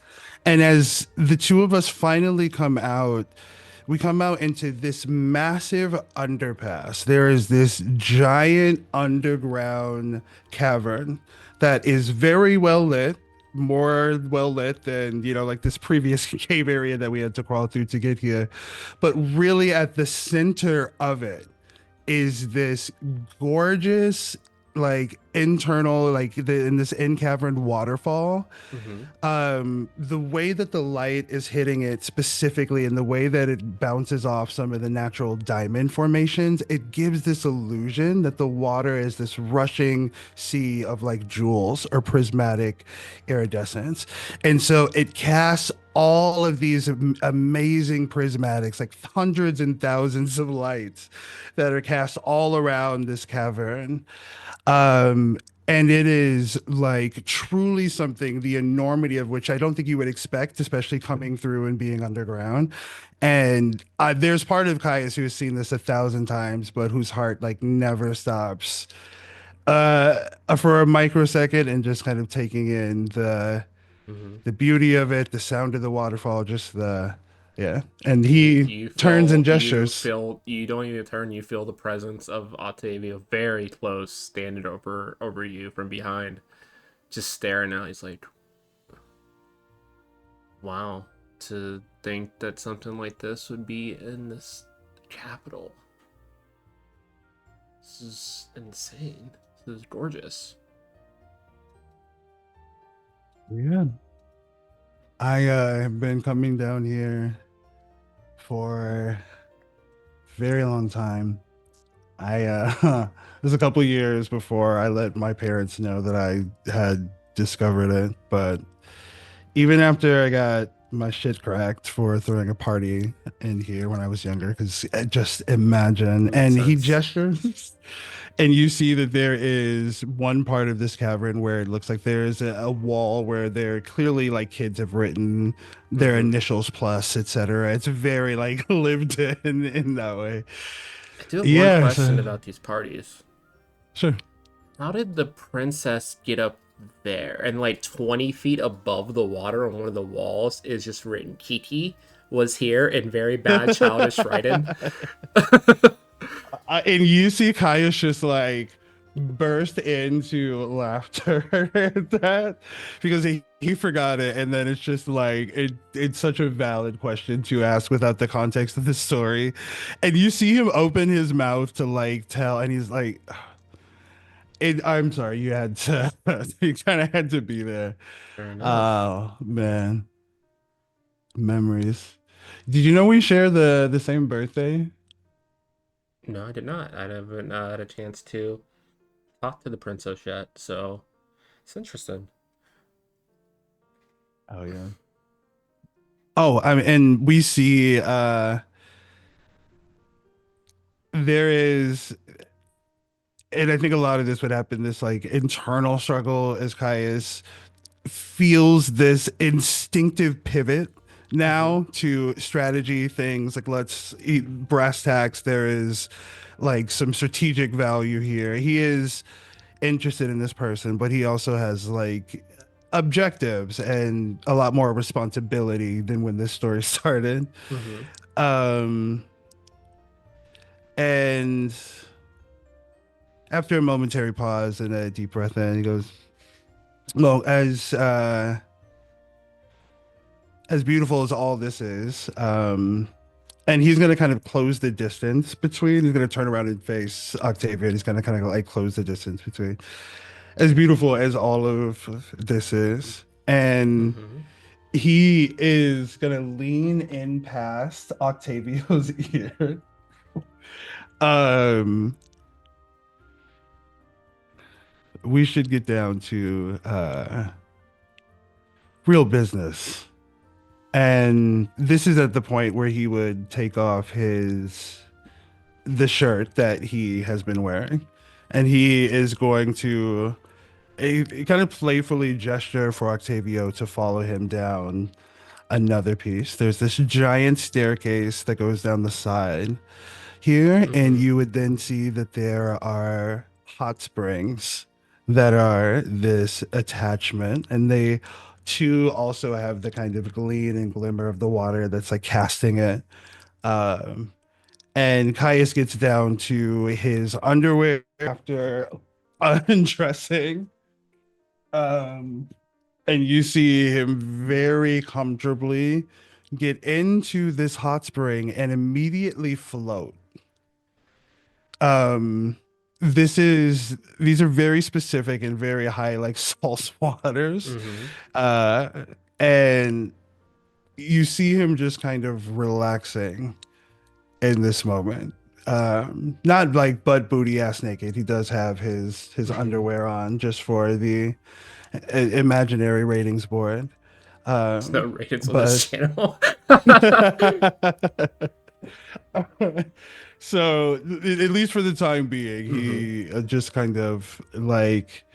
And as the two of us finally come out, we come out into this massive underpass. There is this giant underground cavern that is very well lit, more well lit than, you know, like this previous cave area that we had to crawl through to get here. But really, at the center of it is this gorgeous, like internal, like in this in cavern waterfall, Mm-hmm. the way that the light is hitting it specifically and the way that it bounces off some of the natural diamond formations, it gives this illusion that the water is this rushing sea of like jewels or prismatic iridescence. And so it casts all of these amazing prismatics, like hundreds and thousands of lights that are cast all around this cavern. Um, and it is like truly something, the enormity of which I don't think you would expect, especially coming through and being underground. And there's part of Caius who has seen this 1,000 times, but whose heart like never stops for a microsecond and just kind of taking in Mm-hmm. the beauty of it, the sound of the waterfall, just the yeah. And You he you turns and feel you gestures. feel you don't even turn. You feel the presence of Octavio very close, standing over you from behind, just staring out. He's like, "Wow, to think that something like this would be in this capital. This is insane. This is gorgeous." Yeah. I have been coming down here for a very long time. I it was a couple years before I let my parents know that I had discovered it, but even after I got my shit cracked for throwing a party in here when I was younger, because just imagine, Makes and he sense. gestures, and you see that there is one part of this cavern where it looks like there is a wall where there clearly like kids have written their Mm-hmm. initials plus, etc. It's very like lived in that way. I do have one Yeah, question so, about these parties. sure. How did the princess get up there? And like 20 feet above the water on one of the walls is just written Kiki was here in very bad childish writing. And you see Caius just like burst into laughter at that because he forgot it, and then it's just like it's such a valid question to ask without the context of the story. And you see him open his mouth to like tell, and he's like, I'm sorry, you had to you kind of had to be there. Fair enough. Oh man, memories. Did you know we share the same birthday? No, I did not. I haven't had a chance to talk to the princess yet, so it's interesting. Oh yeah. Oh, I mean, and we see there is, and I think a lot of this would happen, this like internal struggle as Caius feels this instinctive pivot Mm-hmm. now to strategy things like let's eat brass tacks. There is like some strategic value here. He is interested in this person, but he also has like objectives and a lot more responsibility than when this story started. Mm-hmm. Um, and after a momentary pause and a deep breath in, he goes, "Well, as beautiful as all this is, and he's gonna kind of close the distance between. He's gonna turn around and face Octavia. He's gonna kind of like close the distance between. As beautiful as all of this is, and Mm-hmm. he is gonna lean in past Octavio's ear. Um, we should get down to real business. And this is at the point where he would take off the shirt that he has been wearing, and he is going to kind of playfully gesture for Octavio to follow him down another piece. There's this giant staircase that goes down the side here, and Mm-hmm. you would then see that there are hot springs that are this attachment, and they too also have the kind of gleam and glimmer of the water that's like casting it. Um, and Caius gets down to his underwear after undressing. Um, and you see him very comfortably get into this hot spring and immediately float. Um, these are very specific and very high like salt waters. Mm-hmm. Uh, and you see him just kind of relaxing in this moment. Not like butt booty ass naked. He does have his underwear on just for the imaginary ratings board. There's no ratings on this But channel. so at least for the time being, Mm-hmm. he just kind of like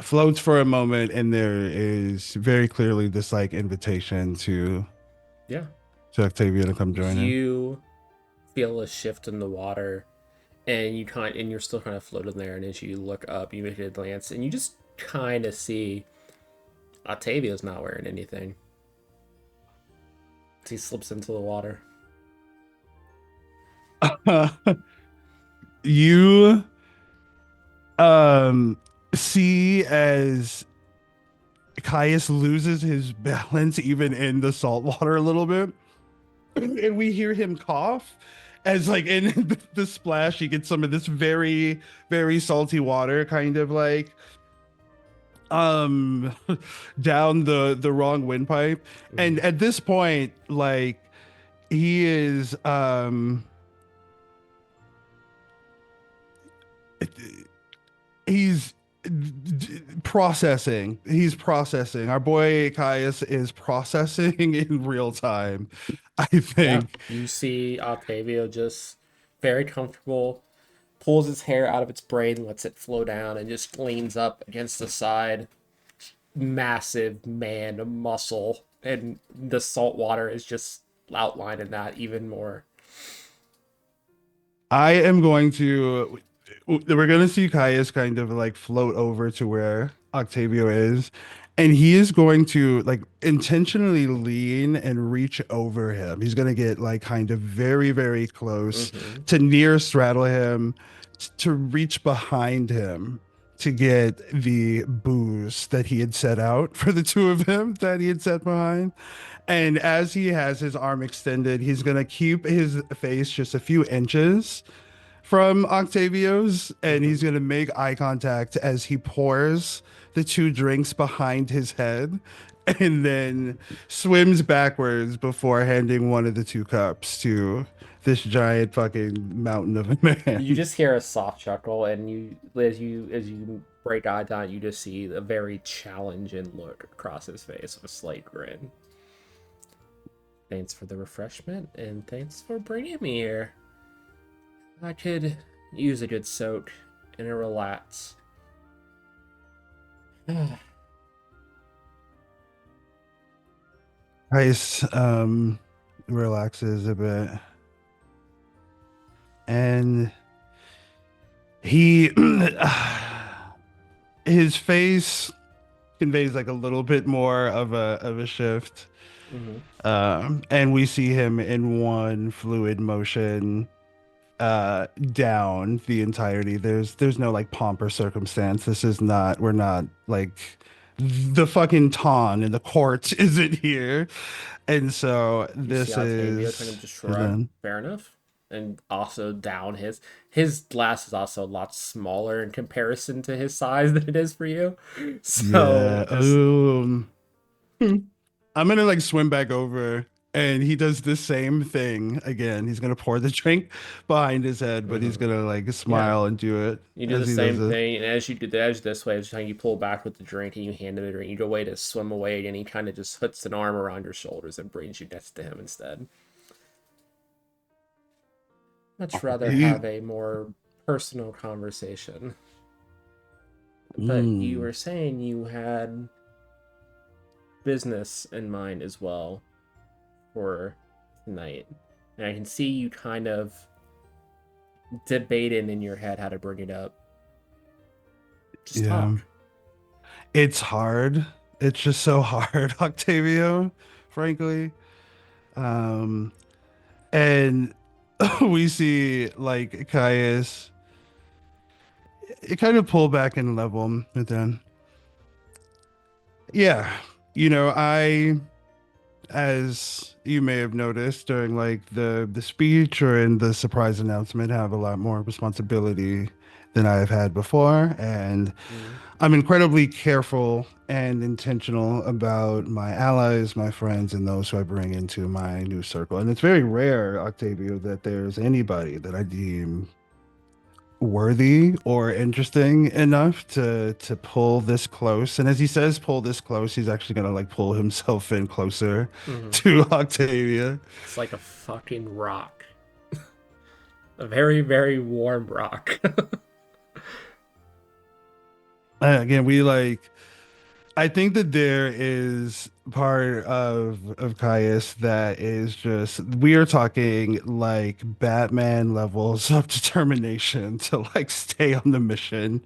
floats for a moment, and there is very clearly this like invitation Yeah. to Octavia to come join him. You feel a shift in the water, and you're still kind of floating there. And as you look up, you make a glance, and you just kind of see Octavia's not wearing anything. He slips into the water. You see as Caius loses his balance even in the salt water a little bit, and we hear him cough as like in the splash he gets some of this very very salty water kind of like um down the wrong windpipe. And Mm-hmm. at this point, like, he is he's processing. He's processing. Our boy Caius is processing in real time, I Yeah, think. you see Octavio just very comfortable, pulls his hair out of its braid and lets it flow down, and just leans up against the side. Massive man muscle, and the salt water is just outlining that even more. I am going to we're gonna see Caius kind of like float over to where Octavio is, and he is going to like intentionally lean and reach over him. He's gonna get like kind of very, very close Mm-hmm. to near straddle him, to reach behind him to get the booze that he had set out for the two of them that he had set behind. And as he has his arm extended, he's gonna keep his face just a few inches from Octavio's, and Mm-hmm. he's gonna make eye contact as he pours the two drinks behind his head, and then swims backwards before handing one of the two cups to this giant fucking mountain of a You man. just hear a soft chuckle, and as you break eye on, you just see a very challenging look across his face with a slight grin. Thanks for the refreshment, and thanks for bringing me here. I could use a good soak and a relax. Ice relaxes a bit, and he his face conveys like a little bit more of a shift. Mm-hmm. And we see him in one fluid motion down the entirety. There's no like pomp or circumstance. This is not, we're not like the fucking ton in the court isn't here. And so You see this Octavio kind of is just his shrug, end. fair enough. And also down his glass is also a lot smaller in comparison to his size than it is for you. So Yeah. just I'm gonna like swim back over, and he does the same thing again. He's gonna pour the drink behind his head, but he's mhm. gonna like Yeah. smile and do it You do the as he does same it. thing, and as you do the edge this way, it's time you pull back with the drink and you hand him the drink. You go away to swim away, and he kind of just puts an arm around your shoulders and brings you next to him instead. Much rather He, have a more personal conversation. But you mm, were saying you had business in mind as well for tonight. And I can see you kind of debating in your head how to bring it up. Just yeah. talk. It's hard. It's just so hard, Octavio, frankly. Um, and we see like Caius it kind of pull back and level him, but then yeah, you know, as you may have noticed during like the speech or in the surprise announcement, have a lot more responsibility than I have had before, and Mm. I'm incredibly careful and intentional about my allies, my friends, and those who I bring into my new circle. And it's very rare, Octavio, that there's anybody that I deem worthy or interesting enough to pull this close. And as he says pull this close, he's actually gonna like pull himself in closer Mhm. to Octavia. It's like a fucking rock. A very, very warm rock. Again, we like I think that there is part of Caius that is just we are talking like Batman levels of determination to like stay on the mission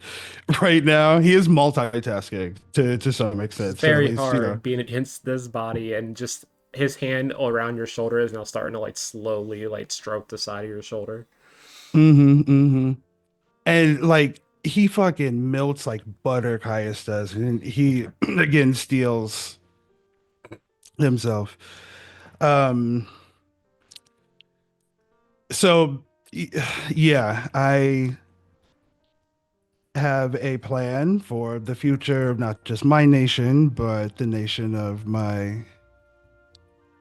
right now. He is multitasking to some It's extent. So at very least, you know. hard being against this body and just his hand around your shoulder is now starting to like slowly like stroke the side of your shoulder. Mm-hmm. Mm-hmm. And like he fucking melts like butter, Caius does, and he again steals himself. Um so y- yeah, I have a plan for the future of not just my nation, but the nation of my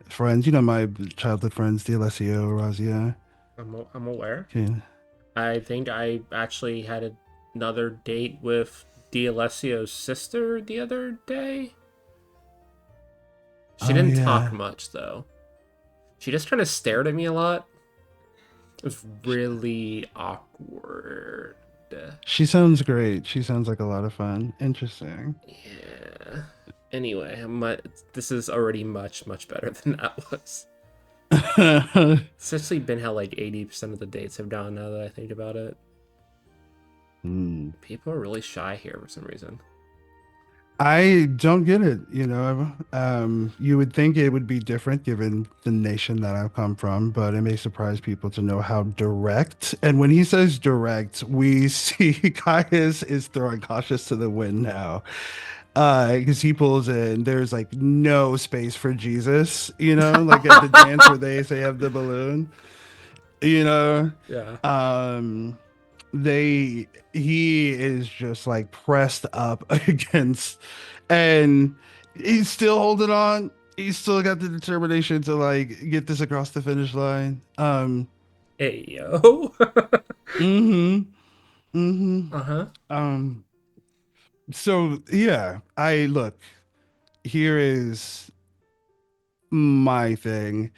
friends, you know, my childhood friends, D'Alessio, Razia. I'm aware. Okay. I think I actually had another date with D'Alessio's sister the other day. She Oh didn't talk yeah. much though. She just kind of stared at me a lot. It was really awkward. She sounds great. She sounds like a lot of fun. Interesting. Yeah. Anyway, this is already much, much better than that was. It's actually been how like 80% of the dates have gone now that I think about it. Hmm. People are really shy here for some reason. I don't get it, you know. You would think it would be different given the nation that I've come from, but it may surprise people to know how direct. And when he says direct, we see Caius is throwing cautious to the wind now. Because he pulls in, there's like no space for Jesus, you know, like at the dance where they have the balloon, you know. Yeah. Um, he is just like pressed up against, and he's still holding on. He's still got the determination to like get this across the finish line. Hey yo. Mm-hmm. Mm-hmm. Uh-huh. Um, so yeah, I look, here is my thing.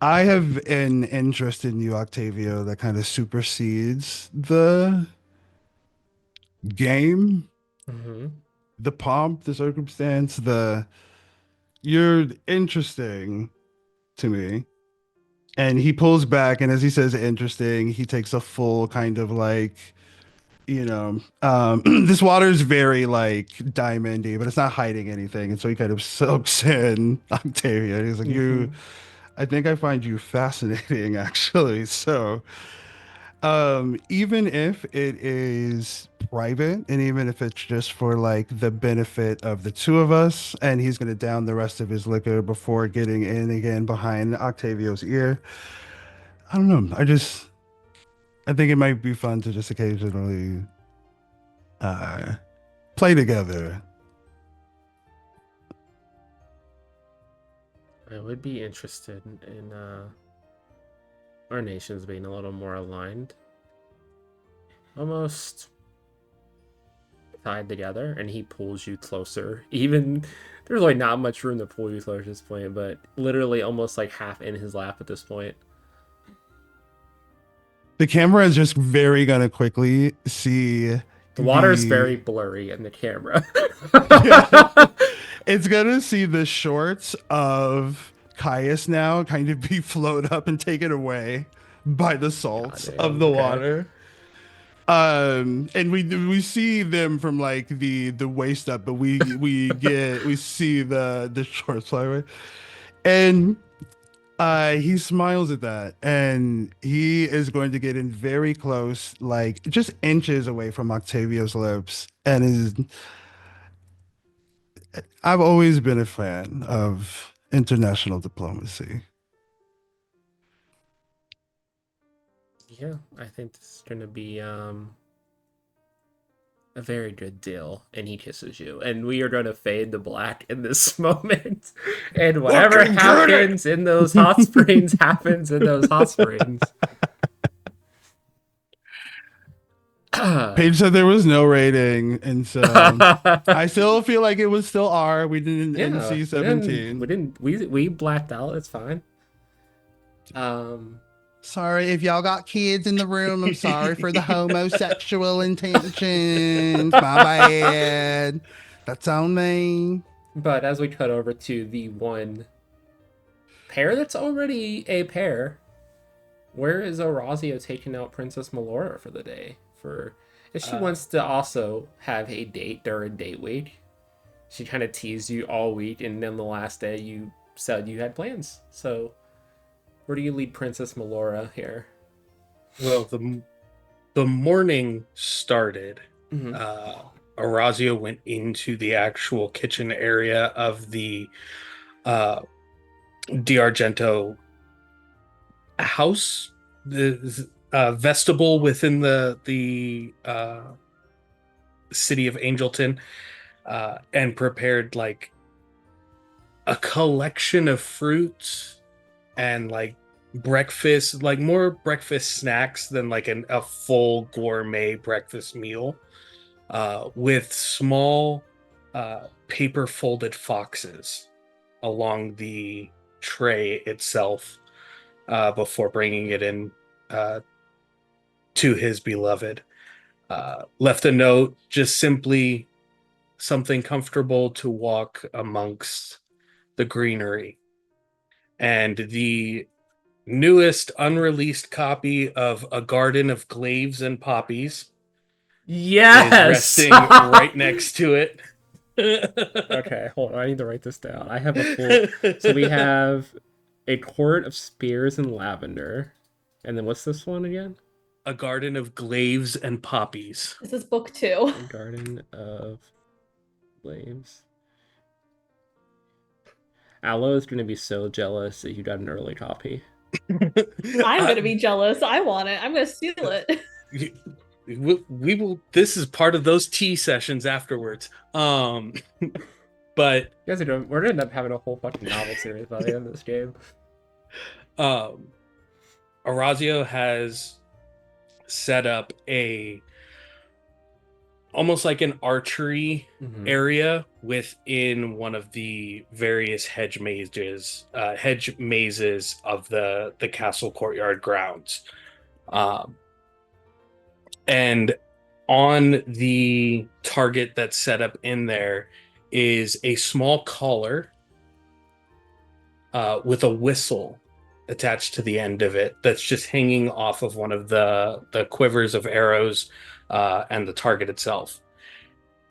I have an interest in you, Octavio, that kind of supersedes the game, Mm-hmm. the pomp, the circumstance, the you're interesting to me. And he pulls back, and as he says interesting, he takes a full kind of like, you know, this water is very like diamondy, but it's not hiding anything. And so he kind of soaks in Octavia. He's like, you, Mm-hmm. I think I find you fascinating, actually. So even if it is private and even if it's just for like the benefit of the two of us, and he's gonna down the rest of his liquor before getting in again behind Octavio's ear. I don't know. I think it might be fun to just occasionally uh play together. I would be interested in our nations being a little more aligned. Almost tied together, and he pulls you closer. Even there's like not much room to pull you closer at this point, but literally almost like half in his lap at this point. The camera is just very gonna quickly see The water is the very blurry in the camera. yeah. It's gonna see the shorts of Caius now kind of be float up and taken away by the salts of Goddamn. the Okay. water. And we see them from like the waist up, but we see the shorts fly away. And he smiles at that, and he is going to get in very close, like just inches away from Octavio's lips, and is I've always been a fan of international diplomacy. Yeah, I think this is gonna be a very good deal. And he kisses you, and we are gonna fade to black in this moment. And whatever Fucking get it! happens in those hot springs happens in those hot springs. Paige said there was no rating, and so I still feel like it was still R. We didn't Yeah, NC-17. we blacked out. It's fine. Sorry if y'all got kids in the room. I'm sorry for the homosexual intentions. My bad. That's on me. But as we cut over to the one pair that's already a pair, where is Orazio taking out Princess Melora for the day? For if she wants to also have a date during date week. She kind of teased you all week, and then the last day you said you had plans. So, where do you lead Princess Melora here? Well, the morning started. Mhm. Orazio went into the actual kitchen area of the D'Argento house, the vestibule within the city of Angelton, and prepared like a collection of fruits and like breakfast, like more breakfast snacks than like a full gourmet breakfast meal, with small paper folded foxes along the tray itself, before bringing it in to his beloved. Left a note, just simply something comfortable to walk amongst the greenery. And the newest unreleased copy of A Garden of Glaives and Poppies Yes! is resting right next to it. Okay, hold on. I need to write this down. I have a full. So we have a court of spears and lavender. And then what's this one again? A Garden of Glaives and Poppies. This is book 2. A Garden of Flames. Aloe is going to be so jealous that you got an early copy. I'm gonna be jealous. I want it. I'm gonna steal it. We will. This is part of those tea sessions afterwards. But You guys are doing. We're gonna end up having a whole fucking novel series by the end of this game. Orazio has set up almost like an archery area within one of the various hedge mazes of the castle courtyard grounds. And on the target that's set up in there is a small collar with a whistle attached to the end of it that's just hanging off of one of the quivers of arrows and the target itself,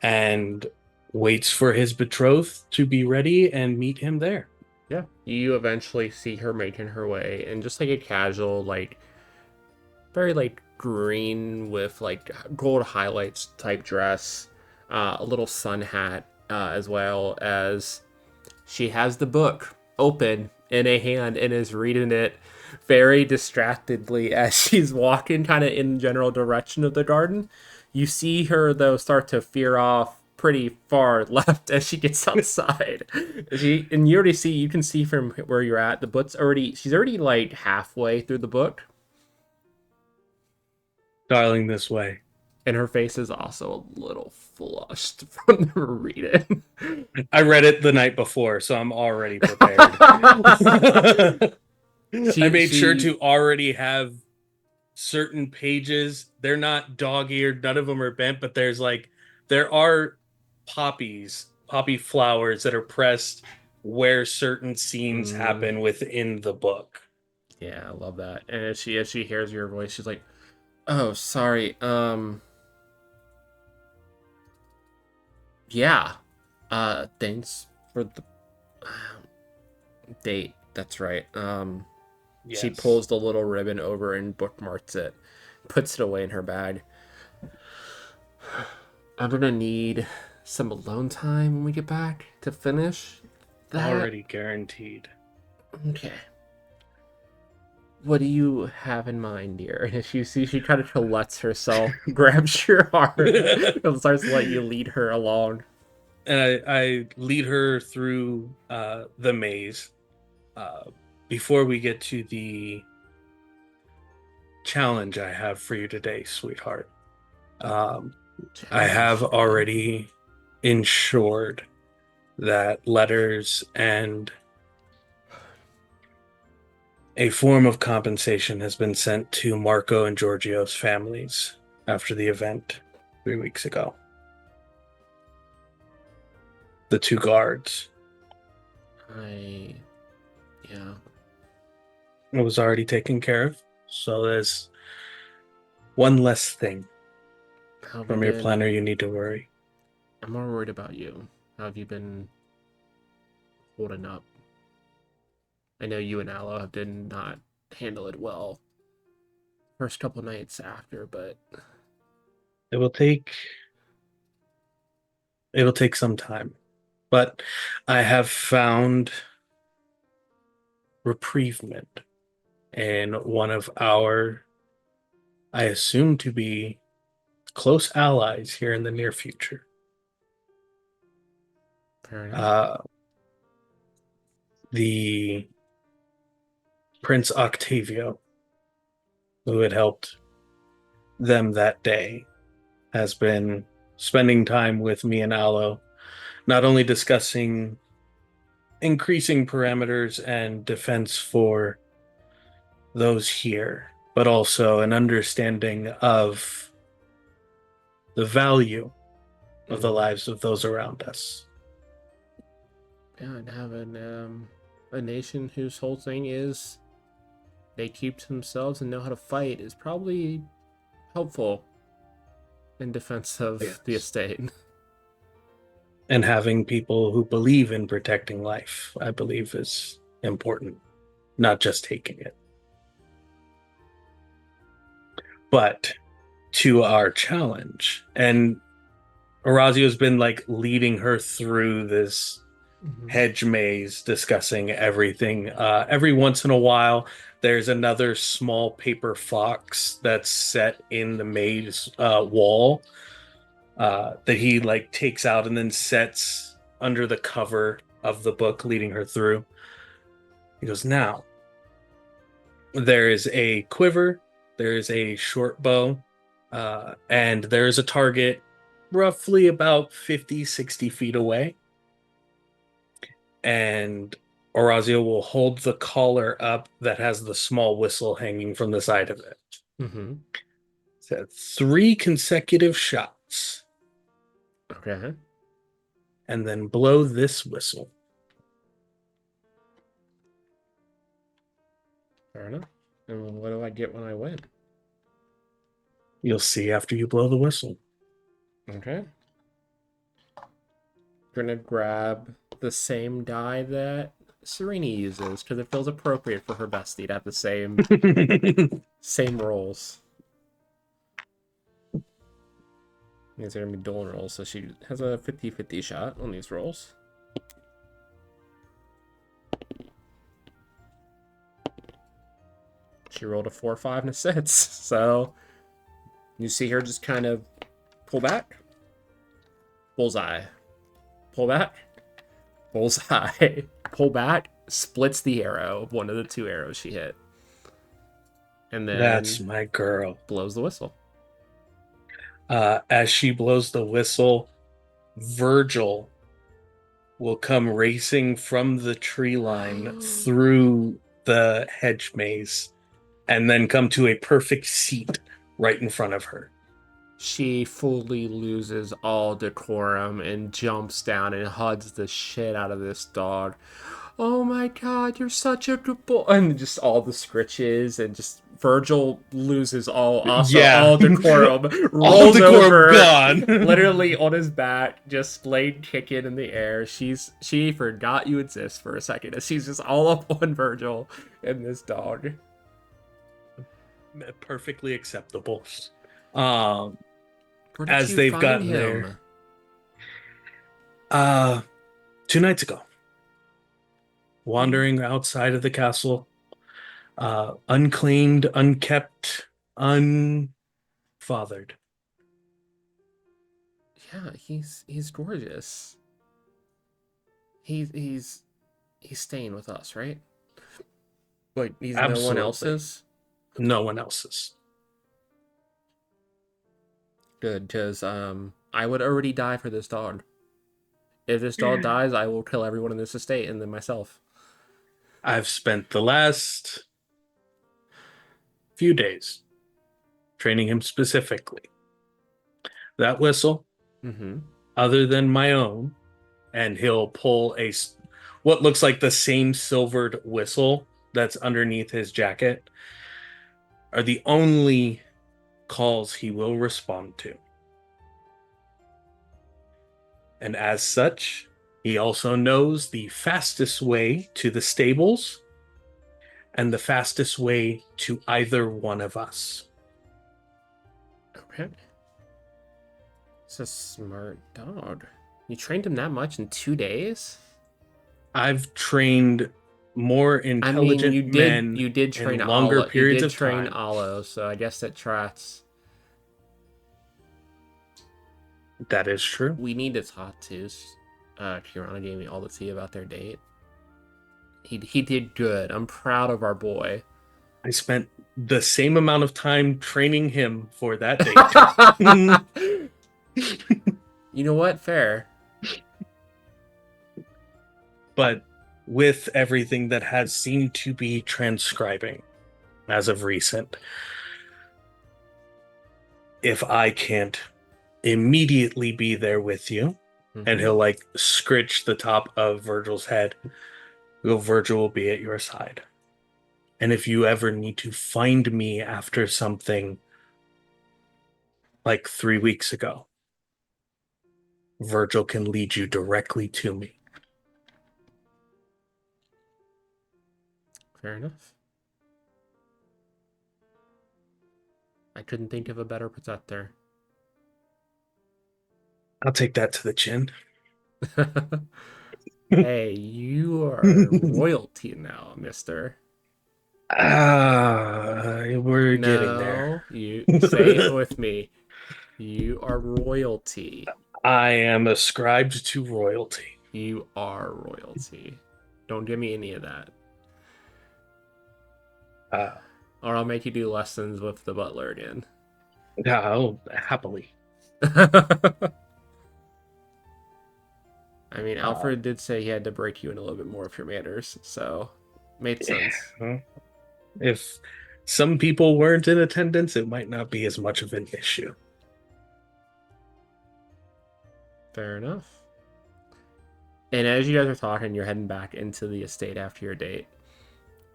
and waits for his betrothed to be ready and meet him there. Yeah. You eventually see her making her way in just like a casual, like, very like green with like gold highlights type dress, a little sun hat, as well as she has the book open in a hand and is reading it very distractedly as she's walking kind of in the general direction of the garden. You see her though start to veer off pretty far left as she gets outside. And you can see from where you're at, she's already like halfway through the book. Darling, this way. And her face is also a little flushed from the reading. I read it the night before, so I'm already prepared. I made sure to already have certain pages. They're not dog-eared, none of them are bent, but there are poppy flowers that are pressed where certain scenes happen within the book. Yeah, I love that. And as she hears your voice, she's like, "Oh, sorry. Yeah. Thanks for the date. That's right. Yes. She pulls the little ribbon over and bookmarks it, puts it away in her bag. I'm gonna need some alone time when we get back to finish. already guaranteed. Okay. What do you have in mind, dear? And if you see, she kind of lets herself, grabs your arm, and starts to let you lead her along. And I lead her through the maze. Before we get to the challenge I have for you today, sweetheart, I have already ensured that letters and a form of compensation has been sent to Marco and Giorgio's families after the event 3 weeks ago. The 2 guards. Yeah. It was already taken care of, so there's one less thing How have from you your been? planner you need to worry. I'm more worried about you. How have you been holding up? I know you and Aloe have did not handle it well first couple nights after, but It'll take some time, but I have found reprievement in one of our, I assume to be close allies here in the near future. fair enough. The Prince Octavio, who had helped them that day, has been spending time with me and Aloe, not only discussing increasing parameters and defense for those here, but also an understanding of the value of the lives of those around us. Yeah, and having a nation whose whole thing is they keep to themselves and know how to fight is probably helpful in defense of the Yes. estate. And having people who believe in protecting life, I believe, is important, not just taking it. But to our challenge, and Orazio's been like leading her through this hedge maze, discussing everything. Every once in a while, there's another small paper fox that's set in the maze wall that he like takes out and then sets under the cover of the book, leading her through. He goes, now there is a quiver, there is a short bow, and there is a target roughly about 50, 60 feet away. And Orazio will hold the collar up that has the small whistle hanging from the side of it. Mm-hmm. So 3 consecutive shots. Okay. And then blow this whistle. Fair enough. And what do I get when I win? You'll see after you blow the whistle. Okay. Gonna grab the same die that Sereni uses because it feels appropriate for her bestie to have the same rolls. These are gonna be dual rolls, so she has a 50-50 shot on these rolls. She rolled a 4, 5, and a 6. So you see her just kind of pull back. Bullseye. Pull back. Bullseye. Pull back. Splits the arrow, one of the 2 arrows she hit. And then That's my girl. blows the whistle. As she blows the whistle, Virgil will come racing from the tree line through the hedge maze and then come to a perfect seat right in front of her. She fully loses all decorum and jumps down and hugs the shit out of this dog. Oh my god, you're such a good boy. And just all the scritches and just Virgil loses all decorum. Rolls over, gone. literally on his back, just laid kicking in the air. She forgot you exist for a second. And she's just all up on Virgil and this dog. Perfectly acceptable. Where did As you they've find gotten him? there. 2 nights ago. wandering outside of the castle, unclaimed, unkept, unfathered. Yeah, he's gorgeous. He's he's staying with us, right? Like he's no one Absolutely. else's. No one else's. Good, because I would already die for this dog. If this dog dies, I will kill everyone in this estate and then myself. I've spent the last few days training him specifically. That whistle, Mm-hmm. other than my own, and he'll pull what looks like the same silvered whistle that's underneath his jacket, are the only calls he will respond to. And as such, he also knows the fastest way to the stables and the fastest way to either one of us. Okay. It's a smart dog. You trained him that much in 2 days? I've trained more I mean, intelligent men you did train in longer Alo. You periods did of train time. Alo, so I guess that tracks. That is true. We need to talk to. Kirana gave me all the tea about their date. He did good. I'm proud of our boy. I spent the same amount of time training him for that date. You know what? Fair. But with everything that has seemed to be transcribing as of recent, if I can't immediately be there with you, and he'll like scritch the top of Virgil's head, Virgil will be at your side. And if you ever need to find me after something like 3 weeks ago, Virgil can lead you directly to me. Fair enough. I couldn't think of a better protector. I'll take that to the chin. Hey, you are royalty now, mister. We're getting there. No, you say it with me. You are royalty. I am ascribed to royalty. You are royalty. Don't give me any of that. Or I'll make you do lessons with the butler again. Oh, happily. I mean, Alfred did say he had to break you in a little bit more of your manners, so made sense. If some people weren't in attendance, it might not be as much of an issue. Fair enough. And as you guys are talking, you're heading back into the estate after your date.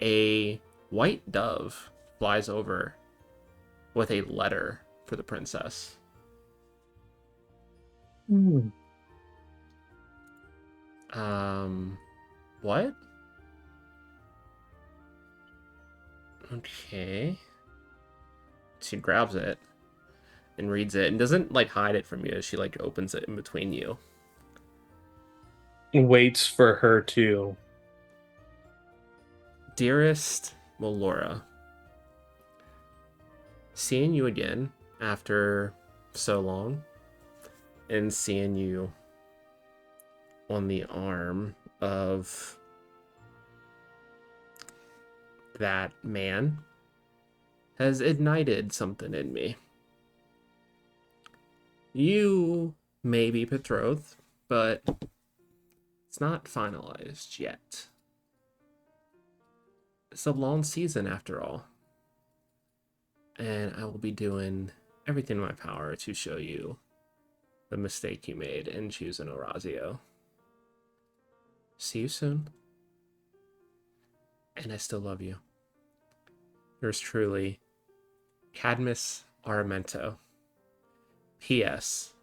A white dove flies over with a letter for the princess. What? Okay. She grabs it and reads it and doesn't like hide it from you. She like opens it in between you. Waits for her to. Dearest Melora, seeing you again after so long and seeing you on the arm of that man has ignited something in me. You may be betrothed, but it's not finalized yet. It's a long season after all. And I will be doing everything in my power to show you the mistake you made in choosing Orazio. See you soon. And I still love you. Yours truly, Cadmus Aramento. P.S.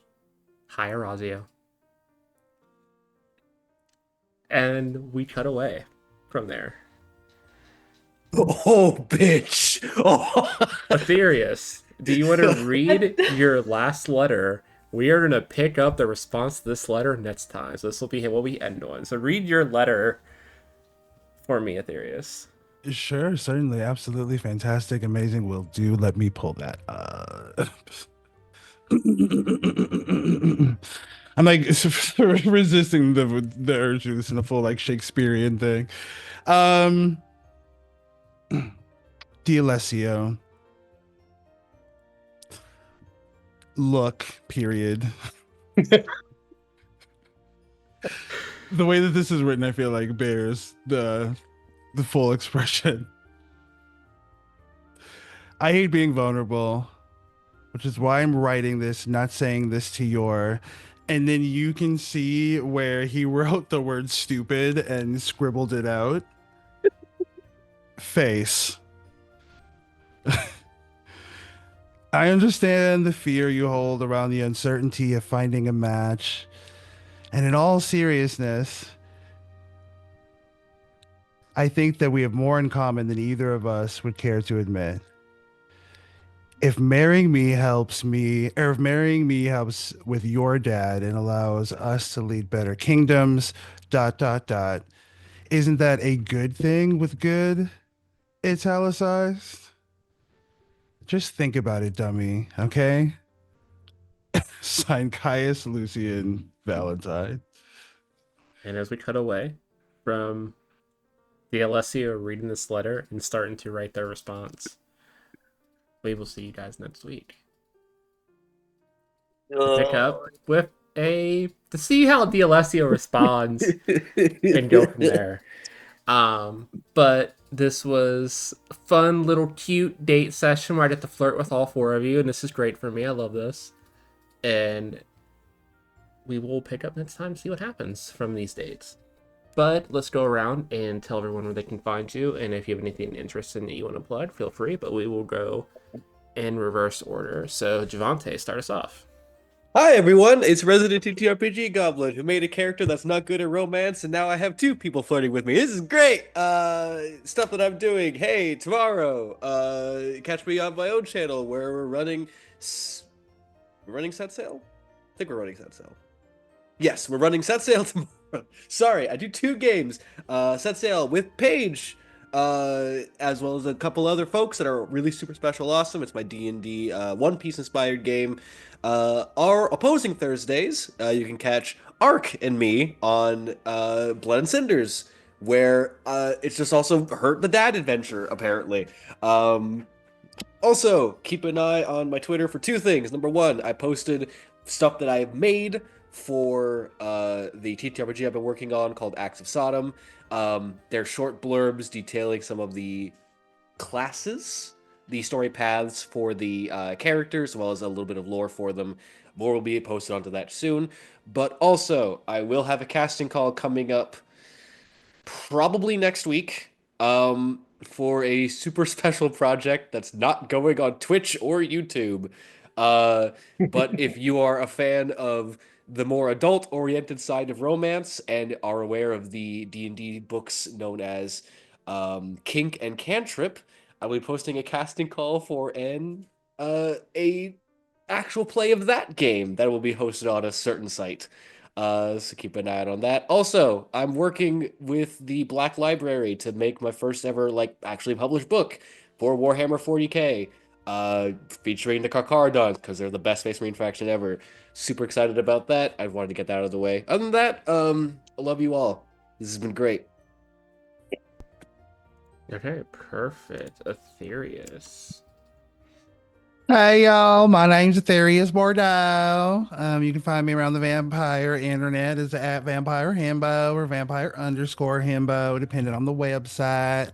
Hi, Orazio. And we cut away from there. Oh, bitch. Oh. Aetherius, do you want to read your last letter? We are going to pick up the response to this letter next time. So this will be what we end on. So read your letter. for me, Aetherius. Sure, certainly, absolutely, fantastic, amazing. Will do. Let me pull that up. I'm like resisting the urge to listen to full like Shakespearean thing. Um, D'Alessio, look, period. The way that this is written, I feel like bears the full expression. I hate being vulnerable, which is why I'm writing this, not saying this to your. And then you can see where he wrote the word stupid and scribbled it out. Face. I understand the fear you hold around the uncertainty of finding a match. And in all seriousness, I think that we have more in common than either of us would care to admit. If marrying me helps me, or if marrying me helps with your dad and allows us to lead better kingdoms, dot, dot, dot, isn't that a good thing with good italicized? Just think about it, dummy, okay? Signed Caius Lucian Valentine. And as we cut away from the Alessio reading this letter and starting to write their response, we will see you guys next week. To pick up with to see how D'Alessio responds and go from there. But this was a fun little cute date session where I get to flirt with all four of you, and this is great for me. I love this. And we will pick up next time to see what happens from these dates. But let's go around and tell everyone where they can find you, and if you have anything interesting that you want to plug, feel free, but we will go in reverse order. So Javante, start us off. Hi everyone, it's Resident TTRPG Goblin who made a character that's not good at romance, and now I have two people flirting with me. This is great. Stuff that I'm doing. Hey, tomorrow, catch me on my own channel where we're running set sale. I think we're running set sale. Yes, we're running set sale tomorrow. Sorry, I do two games. Set sale with Paige, as well as a couple other folks that are really super special, awesome. It's my D&D One Piece inspired game. Our opposing Thursdays, you can catch Ark and me on Blood and Cinders, where it's just also Hurt the Dad adventure, apparently. Also, keep an eye on my Twitter for two things. Number one, I posted stuff that I've made for the TTRPG I've been working on called Acts of Sodom. They're short blurbs detailing some of the classes, the story paths for the characters, as well as a little bit of lore for them. More will be posted onto that soon. But also, I will have a casting call coming up probably next week for a super special project that's not going on Twitch or YouTube. But if you are a fan of the more adult-oriented side of romance and are aware of the D&D books known as Kink and Cantrip, I will be posting a casting call for a actual play of that game that will be hosted on a certain site. So keep an eye out on that. Also, I'm working with the Black Library to make my first ever, like, actually published book for Warhammer 40k, featuring the Karkardons, because they're the best Space Marine faction ever. Super excited about that. I wanted to get that out of the way. Other than that, I love you all. This has been great. Okay, perfect. Aetherius. Hey y'all, my name's Aetherius Bordeaux. You can find me around the vampire internet as at Vampire Himbo or Vampire underscore Himbo, depending on the website.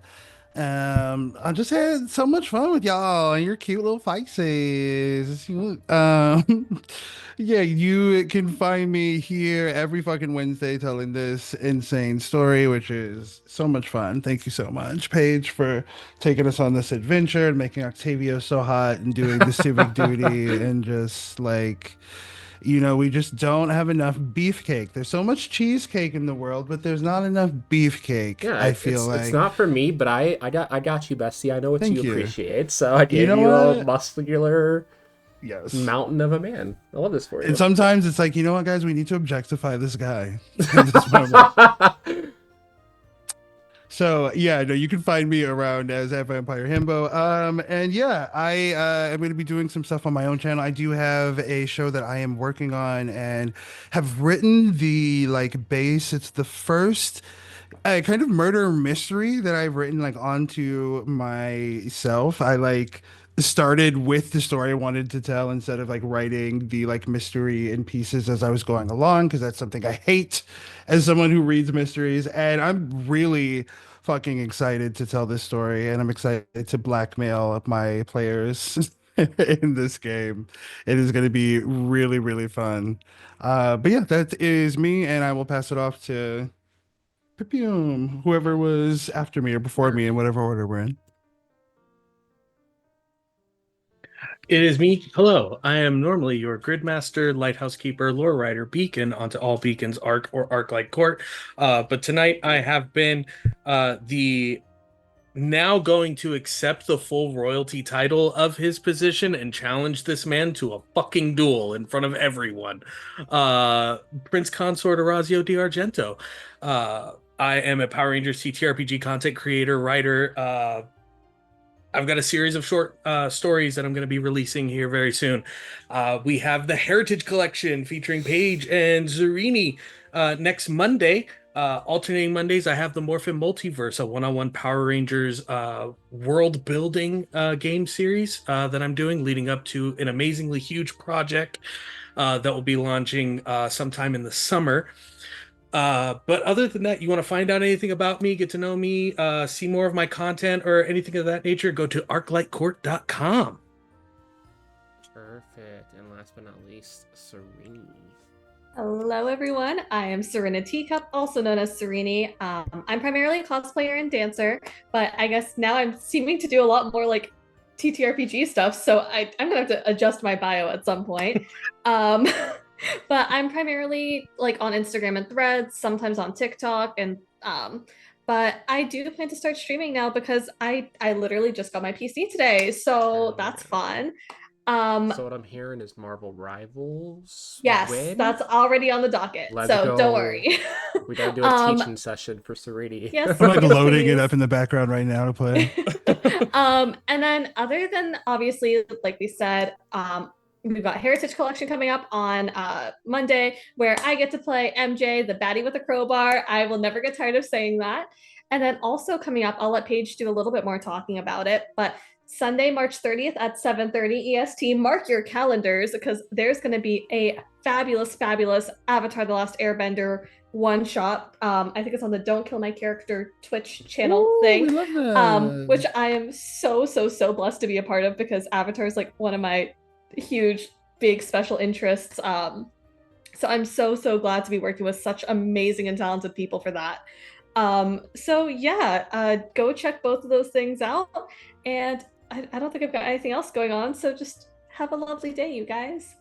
I just had so much fun with y'all and your cute little faces. Yeah, you can find me here every fucking Wednesday telling this insane story, which is so much fun. Thank you so much, Paige, for taking us on this adventure and making Octavio so hot and doing the civic duty and just like, we just don't have enough beefcake. There's so much cheesecake in the world, but there's not enough beefcake. Yeah, I feel like it's not for me, but I got you, Bestie. I know what Thank you you. appreciate, so I gave know you a what? muscular Yes. mountain of a man. I love this for you. And sometimes it's like, you know what, guys, we need to objectify this guy in this moment. So So yeah, no, you can find me around as at Vampire Himbo. And yeah, I am going to be doing some stuff on my own channel. I do have a show that I am working on and have written the like base. It's the first kind of murder mystery that I've written like onto myself. I like started with the story I wanted to tell instead of like writing the like mystery in pieces as I was going along, because that's something I hate as someone who reads mysteries. And I'm really fucking excited to tell this story, and I'm excited to blackmail my players in this game. It is going to be really, really fun. But yeah, that is me, and I will pass it off to whoever was after me or before me in whatever order we're in. It is me. Hello. I am normally your Gridmaster, Lighthouse Keeper, Lore Rider, Beacon onto all Beacons, Arc or Arc-like Court. But tonight I have been the now going to accept the full royalty title of his position and challenge this man to a fucking duel in front of everyone. Prince Consort Orazio Di Argento. I am a Power Rangers TTRPG content creator, writer. I've got a series of short stories that I'm going to be releasing here very soon. We have the Heritage Collection featuring Paige and Zerini next Monday. Alternating Mondays, I have the Morphin Multiverse, a one-on-one Power Rangers world building game series that I'm doing, leading up to an amazingly huge project that will be launching sometime in the summer. But other than that, you want to find out anything about me, get to know me, see more of my content or anything of that nature, go to arclightcourt.com. Perfect. And last but not least, Serene. Hello, everyone. I am Serena Teacup, also known as Serini. I'm primarily a cosplayer and dancer, but I guess now I'm seeming to do a lot more like TTRPG stuff, so I'm gonna have to adjust my bio at some point. But I'm primarily like on Instagram and Threads, sometimes on TikTok, and but I do plan to start streaming now because I literally just got my PC today, so that's fun. So what I'm hearing is Marvel Rivals. Yes, win? that's already on the docket. Let's so go. don't worry. We gotta do a teaching session for Serene. Yes, I'm like yes, loading it please. up in the background right now to play. And then other than obviously, like we said, we've got Heritage Collection coming up on Monday, where I get to play MJ, the baddie with a crowbar. I will never get tired of saying that. And then also coming up, I'll let Paige do a little bit more talking about it, but Sunday, March 30th at 7:30 EST, mark your calendars because there's going to be a fabulous, fabulous Avatar The Last Airbender one shot. I think it's on the Don't Kill My Character Twitch channel thing. We love that. Which I am so, so, so blessed to be a part of because Avatar is like one of my huge, big special interests. So I'm so, so glad to be working with such amazing and talented people for that. So yeah, go check both of those things out. And I don't think I've got anything else going on. So just have a lovely day, you guys.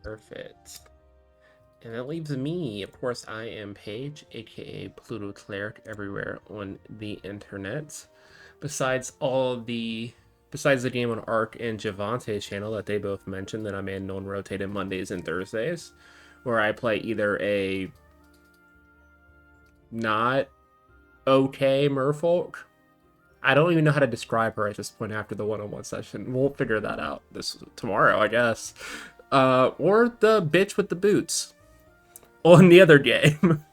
Perfect. And that leaves me. Of course, I am Paige, aka Pluto Cleric, everywhere on the internet. Besides the game on Arc and Javante's channel that they both mentioned that I'm in non-rotated Mondays and Thursdays, where I play either a not okay merfolk. I don't even know how to describe her at this point after the one-on-one session. We'll figure that out tomorrow, I guess. Or the bitch with the boots on the other game.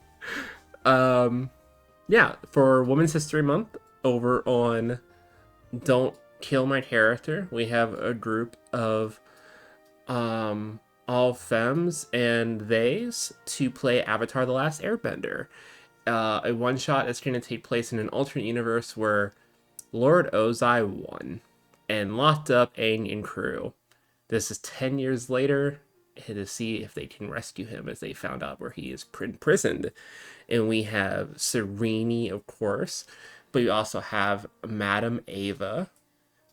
Yeah, for Women's History Month over on Don't Kill My Character, we have a group of all femmes and theys to play Avatar The Last Airbender. A one-shot is going to take place in an alternate universe where Lord Ozai won and locked up Aang and crew. This is 10 years later to see if they can rescue him as they found out where he is imprisoned. And we have Serene, of course, but we also have Madame Ava,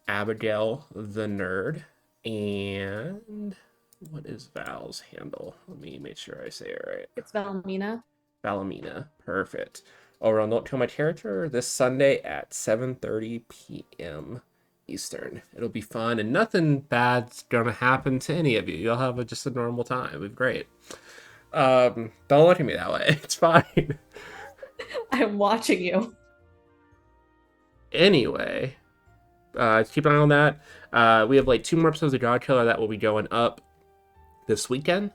Abigail the Nerd, and what is Val's handle? Let me make sure I say it right. It's Valmina. Valamina. Perfect. Over on Don't Kill My Character this Sunday at 7:30 p.m. Eastern. It'll be fun and nothing bad's gonna happen to any of you. You'll have just a normal time. It'll be great. Don't look at me that way. It's fine. I'm watching you. Anyway, keep an eye on that. We have like 2 more episodes of God Killer that will be going up this weekend.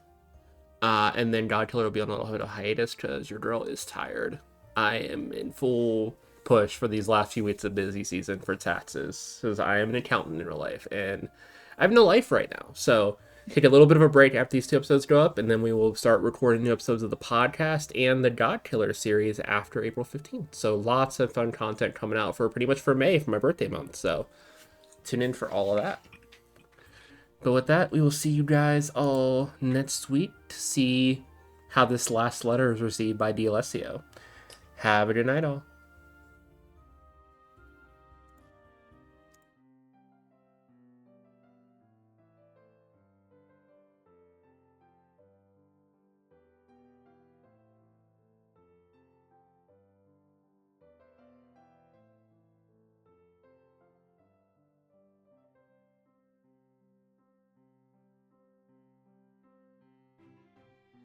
And then God Killer will be on a little bit of hiatus because your girl is tired. I am in full push for these last few weeks of busy season for taxes because I am an accountant in real life and I have no life right now. So take a little bit of a break after these 2 episodes go up, and then we will start recording new episodes of the podcast and the God Killer series after April 15th. So lots of fun content coming out for pretty much for May, for my birthday month. So tune in for all of that. But with that, we will see you guys all next week to see how this last letter is received by D'Alessio. Have a good night, all.